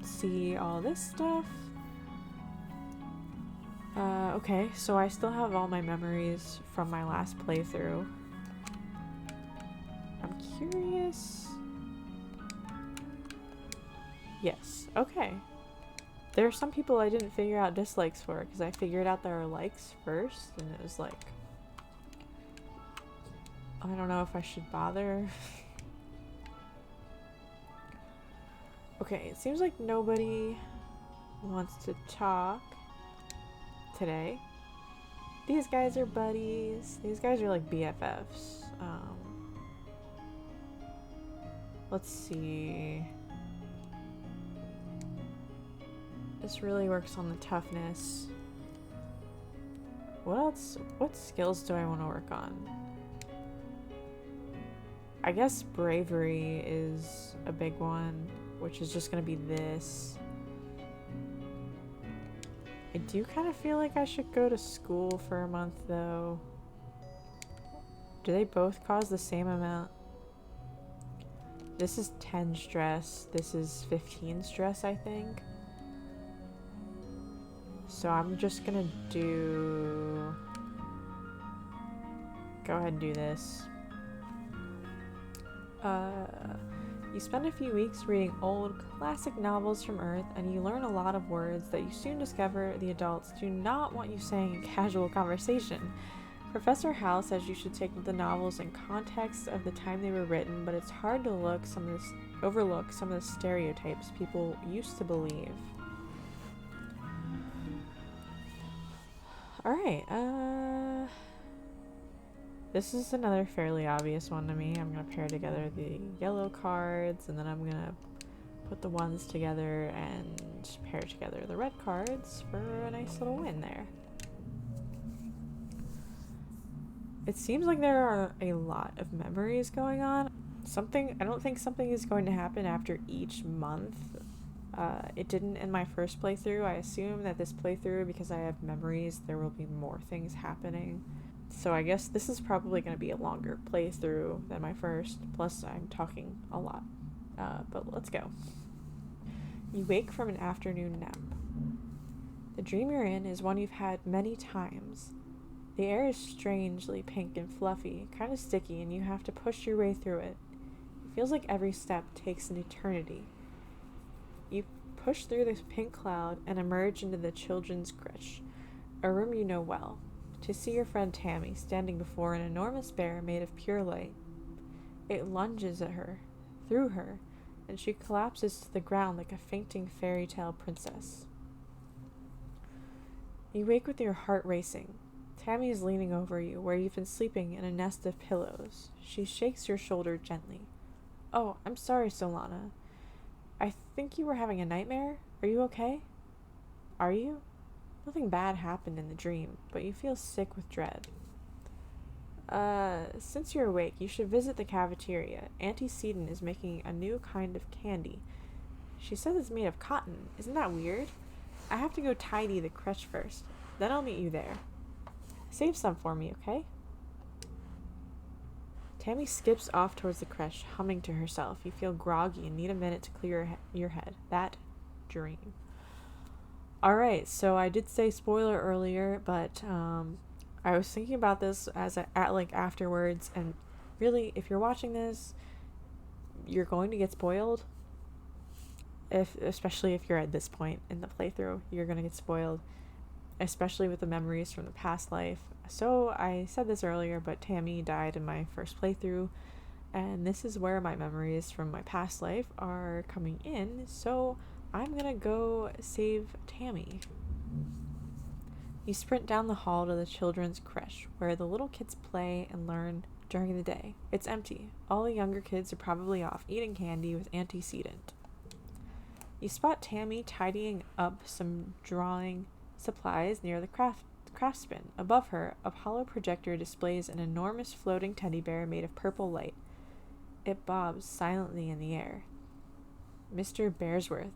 see all this stuff. Okay, so I still have all my memories from my last playthrough. I'm curious. Yes, okay. There are some people I didn't figure out dislikes for, because I figured out their likes first, and it was like, I don't know if I should bother. Okay, it seems like nobody wants to talk today. These guys are buddies. These guys are like BFFs. Let's see. This really works on the toughness. What else? What skills do I want to work on? I guess bravery is a big one, which is just gonna be this. I do kind of feel like I should go to school for a month, though. Do they both cause the same amount? This is 10 stress. This is 15 stress, I think. So I'm just gonna do... Go ahead and do this. You spend a few weeks reading old, classic novels from Earth, and you learn a lot of words that you soon discover the adults do not want you saying in casual conversation. Professor Hal says you should take the novels in context of the time they were written, but it's hard to overlook some of the stereotypes people used to believe. Alright, this is another fairly obvious one to me. I'm going to pair together the yellow cards, and then I'm going to put the ones together and pair together the red cards for a nice little win there. It seems like there are a lot of memories going on. I don't think something is going to happen after each month. It didn't in my first playthrough. I assume that this playthrough, because I have memories, there will be more things happening. So I guess this is probably going to be a longer playthrough than my first, plus I'm talking a lot. But let's go. You wake from an afternoon nap. The dream you're in is one you've had many times. The air is strangely pink and fluffy, kind of sticky, and you have to push your way through it. It feels like every step takes an eternity. You push through this pink cloud and emerge into the children's crèche, a room you know well, to see your friend Tammy standing before an enormous bear made of pure light. It lunges at her, through her, and she collapses to the ground like a fainting fairy tale princess. You wake with your heart racing. Tammy is leaning over you, where you've been sleeping in a nest of pillows. She shakes your shoulder gently. Oh, I'm sorry, Solana. I think you were having a nightmare. Are you okay? Are you? Nothing bad happened in the dream, but you feel sick with dread. Since you're awake, you should visit the cafeteria. Auntie Seton is making a new kind of candy. She says it's made of cotton. Isn't that weird? I have to go tidy the crèche first. Then I'll meet you there. Save some for me, okay? Tammy skips off towards the crèche, humming to herself. You feel groggy and need a minute to clear your head. That dream. Alright, so I did say spoiler earlier, but I was thinking about this afterwards, and really, if you're watching this, you're going to get spoiled. Especially if you're at this point in the playthrough, you're going to get spoiled, especially with the memories from the past life. So I said this earlier, but Tammy died in my first playthrough, and this is where my memories from my past life are coming in, so I'm gonna go save Tammy. You sprint down the hall to the children's crèche, where the little kids play and learn during the day. It's empty. All the younger kids are probably off eating candy with Auntie Seton. You spot Tammy tidying up some drawing supplies near the craft bin. Above her, a hollow projector displays an enormous floating teddy bear made of purple light. It bobs silently in the air. Mr. Bearsworth,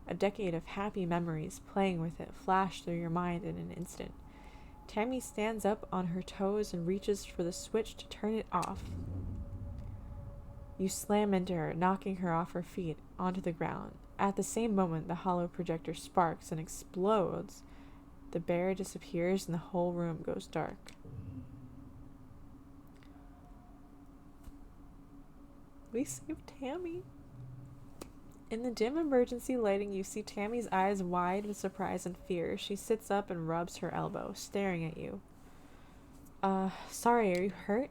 a decade of happy memories playing with it, flash through your mind in an instant. Tammy stands up on her toes and reaches for the switch to turn it off. You slam into her, knocking her off her feet onto the ground. At the same moment, the hollow projector sparks and explodes. The bear disappears and the whole room goes dark. We saved Tammy. In the dim emergency lighting, you see Tammy's eyes wide with surprise and fear. She sits up and rubs her elbow, staring at you. Sorry, are you hurt?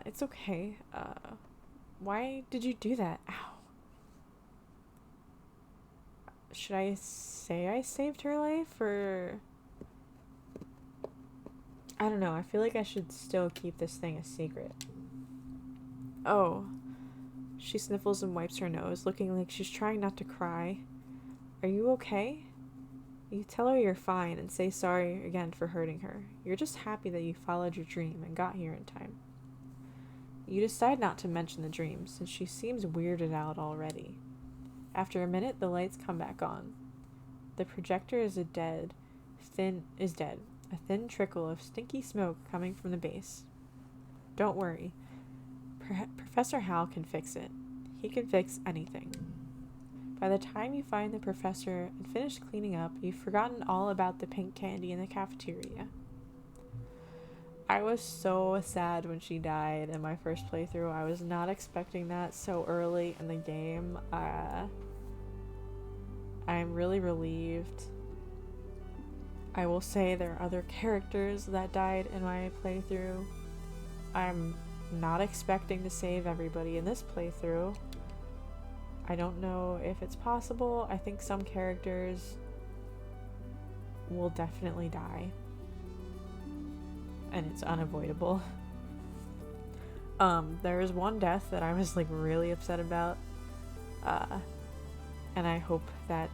It's okay. Why did you do that? Ow. Should I say I saved her life, or... I don't know, I feel like I should still keep this thing a secret. Oh. She sniffles and wipes her nose, looking like she's trying not to cry. Are you okay? You tell her you're fine and say sorry again for hurting her. You're just happy that you followed your dream and got here in time. You decide not to mention the dream, since she seems weirded out already. After a minute, the lights come back on. The projector is dead. A thin trickle of stinky smoke coming from the base. Don't worry. Professor Hal can fix it. He can fix anything. By the time you find the professor and finish cleaning up, you've forgotten all about the pink candy in the cafeteria. I was so sad when she died in my first playthrough. I was not expecting that so early in the game. I'm really relieved. I will say there are other characters that died in my playthrough. I'm not expecting to save everybody in this playthrough. I don't know if it's possible. I think some characters will definitely die. And it's unavoidable. There is one death that I was really upset about. And I hope that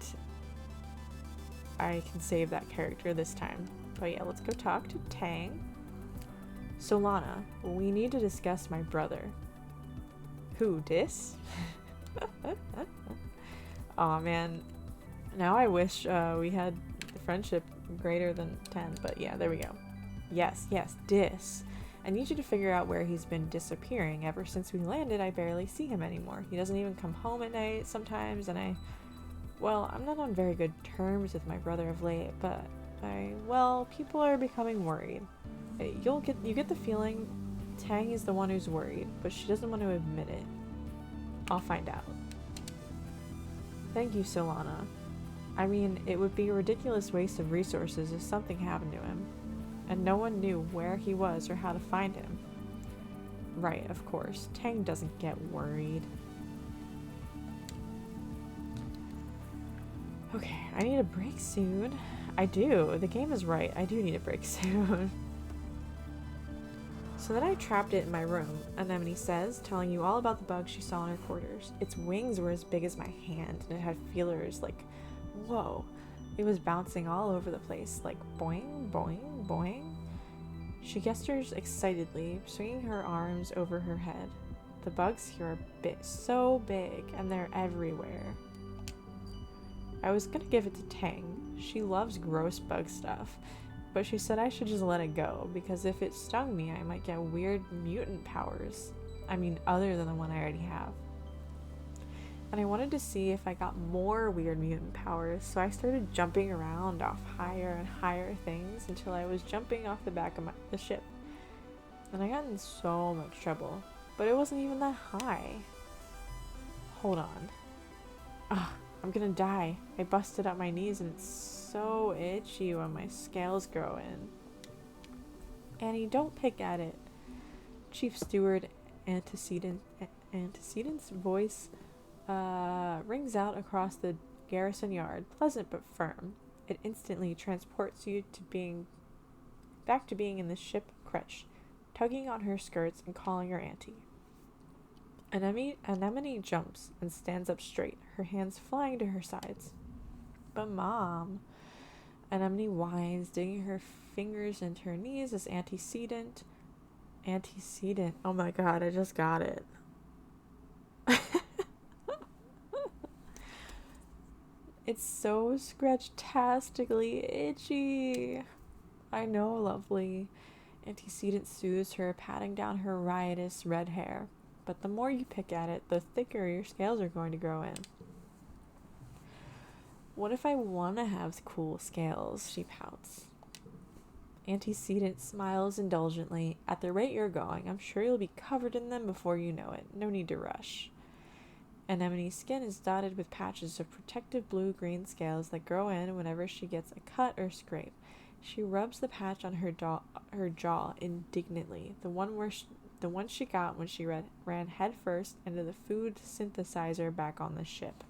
I can save that character this time. But yeah, let's go talk to Tang. Solana, we need to discuss my brother. Who, Dis? Aw, man. Now I wish we had the friendship greater than 10, but yeah, there we go. Yes, dis. I need you to figure out where he's been disappearing. Ever since we landed, I barely see him anymore. He doesn't even come home at night sometimes, and I'm not on very good terms with my brother of late, but people are becoming worried. You get the feeling Tang is the one who's worried, but she doesn't want to admit it. I'll find out. Thank you, Solana. I mean, it would be a ridiculous waste of resources if something happened to him, and no one knew where he was or how to find him. Right, of course. Tang doesn't get worried. Okay, I need a break soon. I do. The game is right. I do need a break soon. So then I trapped it in my room, Anemone says, telling you all about the bug she saw in her quarters. Its wings were as big as my hand, and it had feelers like, whoa. It was bouncing all over the place, like boing, boing, boing. She gestures excitedly, swinging her arms over her head. The bugs here are so big, and they're everywhere. I was gonna give it to Tang. She loves gross bug stuff, but she said I should just let it go, because if it stung me, I might get weird mutant powers. I mean, other than the one I already have. And I wanted to see if I got more weird mutant powers, so I started jumping around off higher and higher things until I was jumping off the back of the ship. And I got in so much trouble, but it wasn't even that high. Hold on. Ugh, I'm gonna die. I busted up my knees and it's so itchy when my scales grow in. Annie, don't pick at it. Chief Steward Antecedent's voice rings out across the garrison yard, pleasant but firm. It instantly transports you back to being in the ship Kretch, tugging on her skirts and calling her auntie. Anemone jumps and stands up straight, her hands flying to her sides. But Mom... Anemone whines, digging her fingers into her knees as Antecedent, oh my god, I just got it. It's so scratch-tastically itchy. I know, lovely. Antecedent soothes her, patting down her riotous red hair. But the more you pick at it, the thicker your scales are going to grow in. What if I want to have cool scales? She pouts. Antecedent smiles indulgently. At the rate you're going, I'm sure you'll be covered in them before you know it. No need to rush. Anemone's skin is dotted with patches of protective blue-green scales that grow in whenever she gets a cut or scrape. She rubs the patch on her jaw indignantly, the one she got when she ran headfirst into the food synthesizer back on the ship.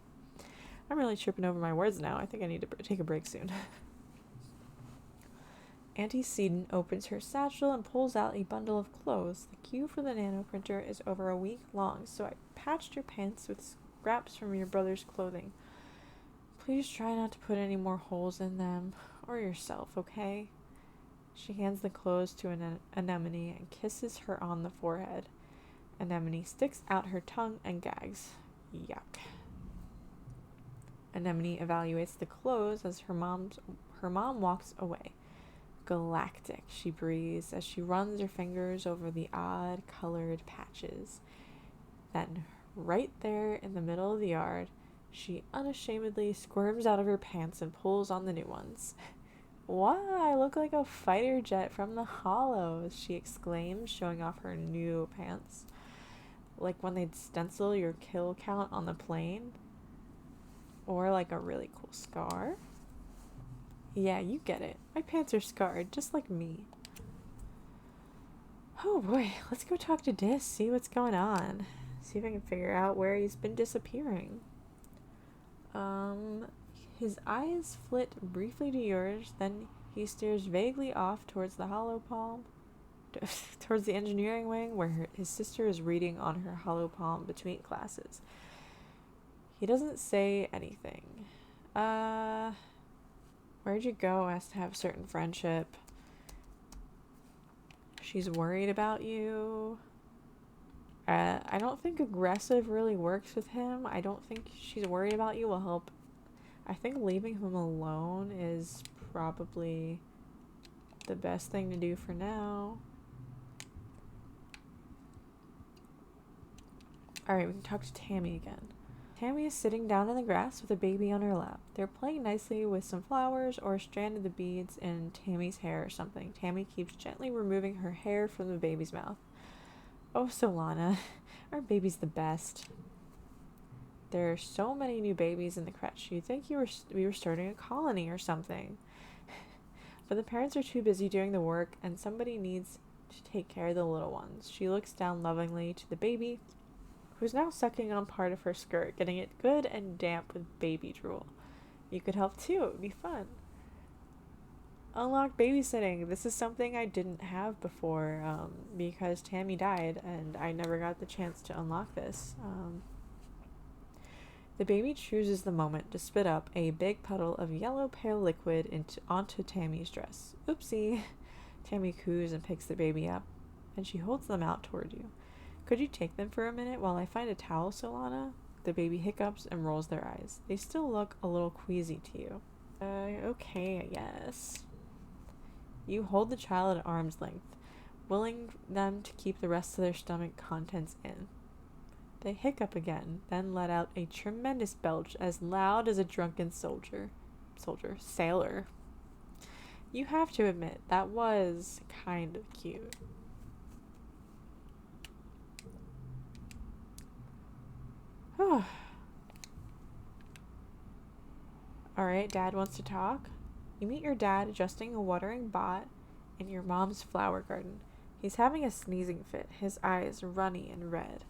I'm really tripping over my words now. I think I need to take a break soon. Antecedent opens her satchel and pulls out a bundle of clothes. The queue for the nanoprinter is over a week long, so I patched your pants with scraps from your brother's clothing. Please try not to put any more holes in them, or yourself, okay? She hands the clothes to Anemone and kisses her on the forehead. Anemone sticks out her tongue and gags. Yuck. Anemone evaluates the clothes as her mom walks away. Galactic, she breathes as she runs her fingers over the odd-colored patches. Then, right there in the middle of the yard, she unashamedly squirms out of her pants and pulls on the new ones. Wow, I look like a fighter jet from the Hollows, she exclaims, showing off her new pants. Like when they'd stencil your kill count on the plane. Or like a really cool scar. Yeah, you get it. My pants are scarred, just like me. Oh boy, let's go talk to Dis, see what's going on. See if I can figure out where he's been disappearing. His eyes flit briefly to yours, then he stares vaguely off towards the hollow palm, towards the engineering wing where his sister is reading on her hollow palm between classes. He doesn't say anything. Where'd you go? Has to have a certain friendship. She's worried about you. I don't think aggressive really works with him. I don't think she's worried about you will help. I think leaving him alone is probably the best thing to do for now. Alright, we can talk to Tammy again. Tammy is sitting down in the grass with a baby on her lap. They're playing nicely with some flowers or a strand of the beads in Tammy's hair or something. Tammy keeps gently removing her hair from the baby's mouth. Oh, Solana, our baby's the best. There are so many new babies in the crèche. You'd think we were starting a colony or something. But the parents are too busy doing the work, and somebody needs to take care of the little ones. She looks down lovingly to the baby, who's now sucking on part of her skirt, getting it good and damp with baby drool. You could help too. It would be fun. Unlock babysitting. This is something I didn't have before because Tammy died, and I never got the chance to unlock this. The baby chooses the moment to spit up a big puddle of yellow pale liquid onto Tammy's dress. Oopsie. Tammy coos and picks the baby up, and she holds them out toward you. Could you take them for a minute while I find a towel, Solana? The baby hiccups and rolls their eyes. They still look a little queasy to you. Okay, I guess. You hold the child at arm's length, willing them to keep the rest of their stomach contents in. They hiccup again, then let out a tremendous belch as loud as a drunken sailor. You have to admit, that was kind of cute. Alright, Dad wants to talk. You meet your dad adjusting a watering pot in your mom's flower garden. He's having a sneezing fit, his eyes runny and red.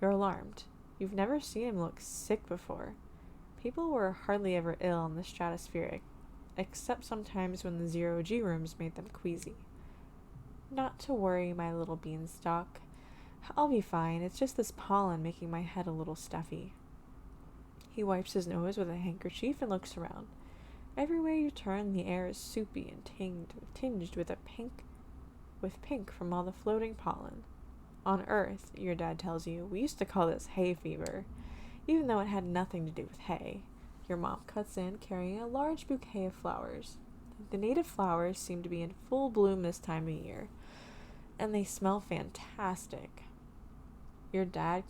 You're alarmed. You've never seen him look sick before. People were hardly ever ill in the stratospheric, except sometimes when the zero-G rooms made them queasy. Not to worry, my little beanstalk. I'll be fine. It's just this pollen making my head a little stuffy. He wipes his nose with a handkerchief and looks around. Everywhere you turn, the air is soupy and tinged with pink from all the floating pollen. On Earth, your dad tells you, we used to call this hay fever, even though it had nothing to do with hay. Your mom cuts in, carrying a large bouquet of flowers. The native flowers seem to be in full bloom this time of year, and they smell fantastic. Your dad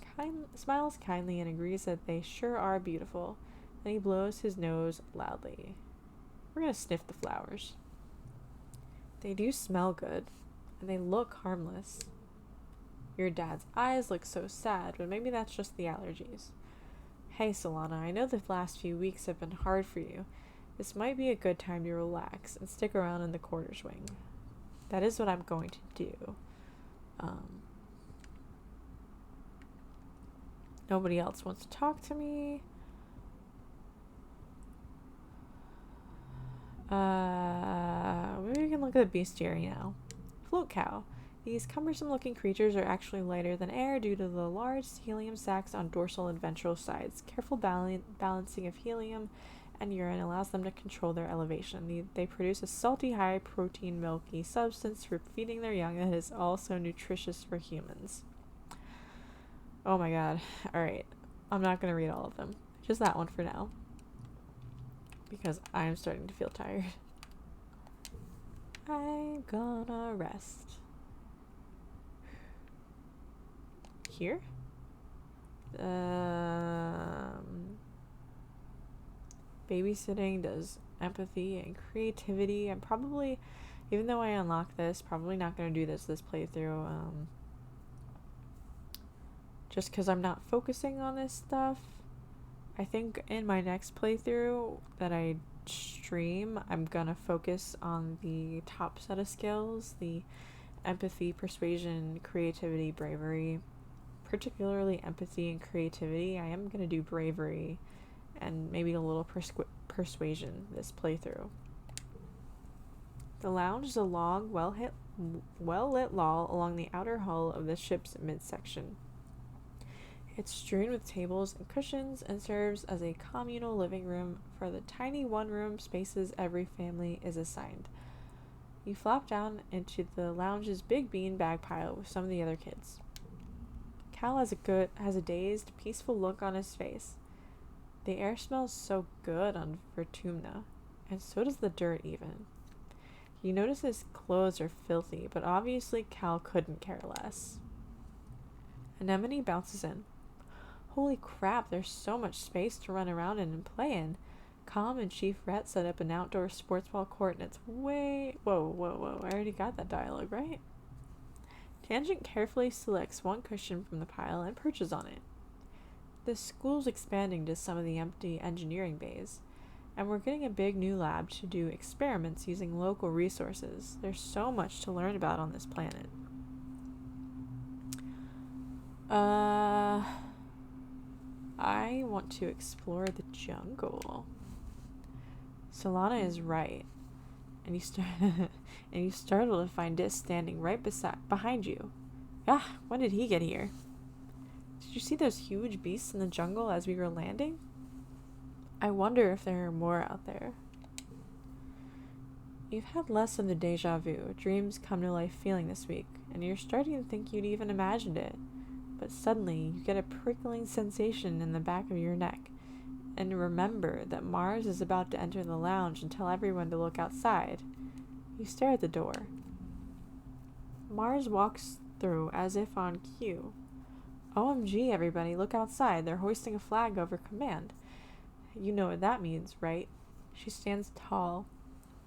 smiles kindly and agrees that they sure are beautiful. Then he blows his nose loudly. We're going to sniff the flowers. They do smell good, and they look harmless. Your dad's eyes look so sad, but maybe that's just the allergies. Hey, Solana, I know the last few weeks have been hard for you. This might be a good time to relax and stick around in the quarters wing. That is what I'm going to do. Nobody else wants to talk to me. Maybe we can look at the bestiary now. Float cow. These cumbersome-looking creatures are actually lighter than air due to the large helium sacs on dorsal and ventral sides. Careful balancing of helium and urine allows them to control their elevation. They produce a salty, high-protein, milky substance for feeding their young that is also nutritious for humans. Oh my god. Alright. I'm not going to read all of them. Just that one for now. Because I'm starting to feel tired. I'm gonna rest. Here? Babysitting does empathy and creativity. I'm probably, even though I unlock this, probably not going to do this playthrough. Just because I'm not focusing on this stuff. I think in my next playthrough that I stream, I'm going to focus on the top set of skills. The empathy, persuasion, creativity, bravery. Particularly empathy and creativity. I am going to do bravery and maybe a little persuasion this playthrough. The lounge is a long, well-lit lull along the outer hull of the ship's midsection. It's strewn with tables and cushions and serves as a communal living room for the tiny one-room spaces every family is assigned. You flop down into the lounge's big bean-bag pile with some of the other kids. Cal has a dazed, peaceful look on his face. The air smells so good on Vertumna, and so does the dirt even. You notice his clothes are filthy, but obviously Cal couldn't care less. Anemone bounces in. Holy crap, there's so much space to run around in and play in. Calm and Chief Rat set up an outdoor sports ball court and it's Whoa, I already got that dialogue, right? Tangent carefully selects one cushion from the pile and perches on it. The school's expanding to some of the empty engineering bays, and we're getting a big new lab to do experiments using local resources. There's so much to learn about on this planet. I want to explore the jungle. Solana is right, and you startle to find Dis standing right behind you. Ah, when did he get here? Did you see those huge beasts in the jungle as we were landing? I wonder if there are more out there. You've had less of the deja vu, dreams come to life feeling this week, and you're starting to think you'd even imagined it. But suddenly, you get a prickling sensation in the back of your neck, and remember that Mars is about to enter the lounge and tell everyone to look outside. You stare at the door. Mars walks through as if on cue. OMG, everybody, look outside. They're hoisting a flag over command. You know what that means, right? She stands tall,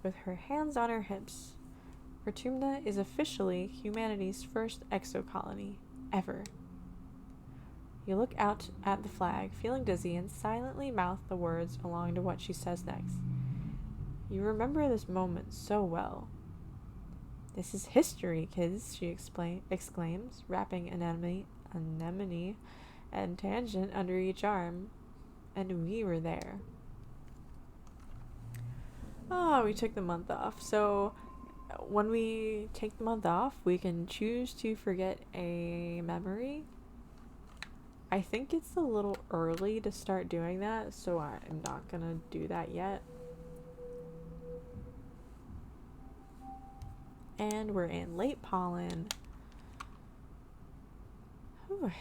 with her hands on her hips. Rotumna is officially humanity's first exocolony, ever. You look out at the flag, feeling dizzy, and silently mouth the words along to what she says next. You remember this moment so well. This is history, kids, she exclaims, wrapping Anemone and Tangent under each arm. And we were there. Oh, we took the month off. So when we take the month off, we can choose to forget a memory. I think it's a little early to start doing that, so I'm not gonna do that yet. And we're in late pollen. Whew.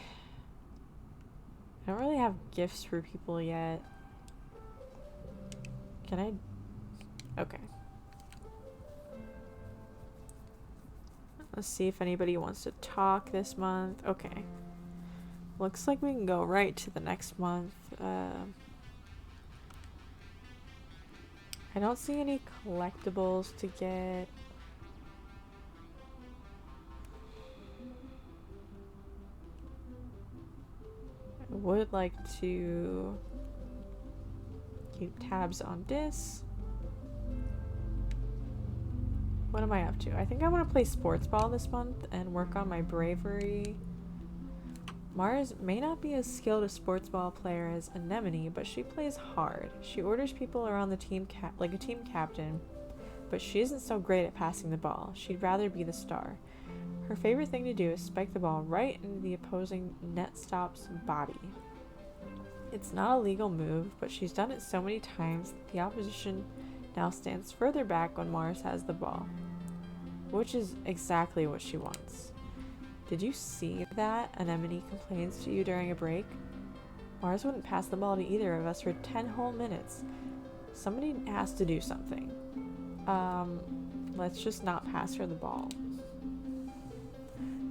I don't really have gifts for people yet. Can I? Okay. Let's see if anybody wants to talk this month. Okay. Looks like we can go right to the next month. I don't see any collectibles to get. I would like to keep tabs on this. What am I up to? I think I want to play sports ball this month and work on my bravery. Mars may not be as skilled a sports ball player as Anemone, but she plays hard. She orders people around the team like a team captain, but she isn't so great at passing the ball. She'd rather be the star. Her favorite thing to do is spike the ball right into the opposing net stop's body. It's not a legal move, but she's done it so many times that the opposition now stands further back when Mars has the ball, which is exactly what she wants. Did you see that? Anemone complains to you during a break. Mars wouldn't pass the ball to either of us for 10 whole minutes. Somebody has to do something. Let's just not pass her the ball.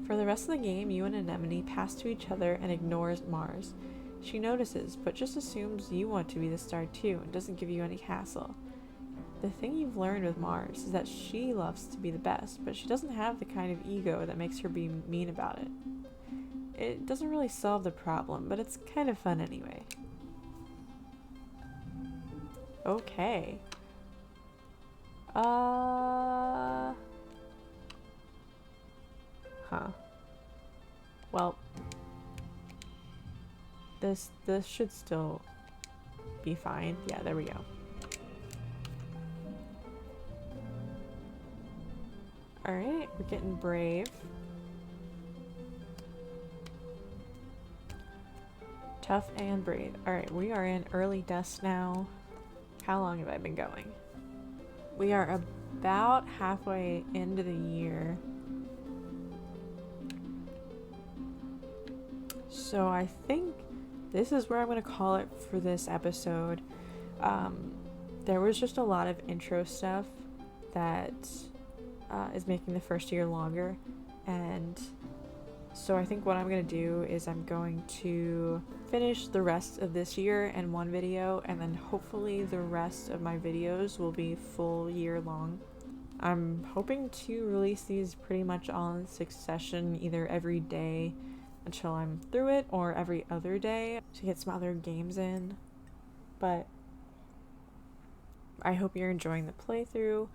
For the rest of the game, you and Anemone pass to each other and ignores Mars. She notices, but just assumes you want to be the star too and doesn't give you any hassle. The thing you've learned with Mars is that she loves to be the best, but she doesn't have the kind of ego that makes her be mean about it. It doesn't really solve the problem, but it's kind of fun anyway. Okay. Well, this should still be fine. Yeah, there we go. Alright, we're getting brave. Tough and brave. Alright, we are in early dusk now. How long have I been going? We are about halfway into the year. So I think this is where I'm going to call it for this episode. There was just a lot of intro stuff that is making the first year longer. And so I think what I'm going to do is I'm going to finish the rest of this year in one video, and then hopefully the rest of my videos will be full year long. I'm hoping to release these pretty much all in succession, either every day until I'm through it, or every other day to get some other games in. But I hope you're enjoying the playthrough.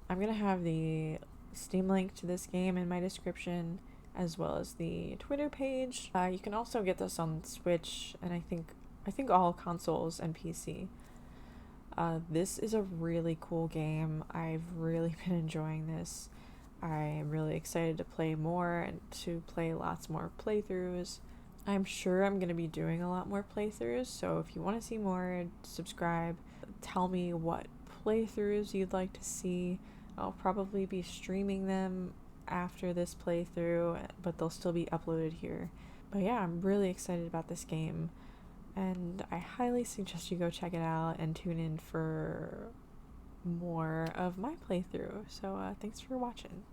I'm going to have the Steam link to this game in my description, as well as the Twitter page. You can also get this on Switch, and I think all consoles and PC. This is a really cool game. I've really been enjoying this. I'm really excited to play more and to play lots more playthroughs. I'm sure I'm going to be doing a lot more playthroughs, so if you want to see more, subscribe. Tell me what playthroughs you'd like to see. I'll probably be streaming them after this playthrough, but they'll still be uploaded here. But yeah, I'm really excited about this game, and I highly suggest you go check it out and tune in for more of my playthrough. So thanks for watching.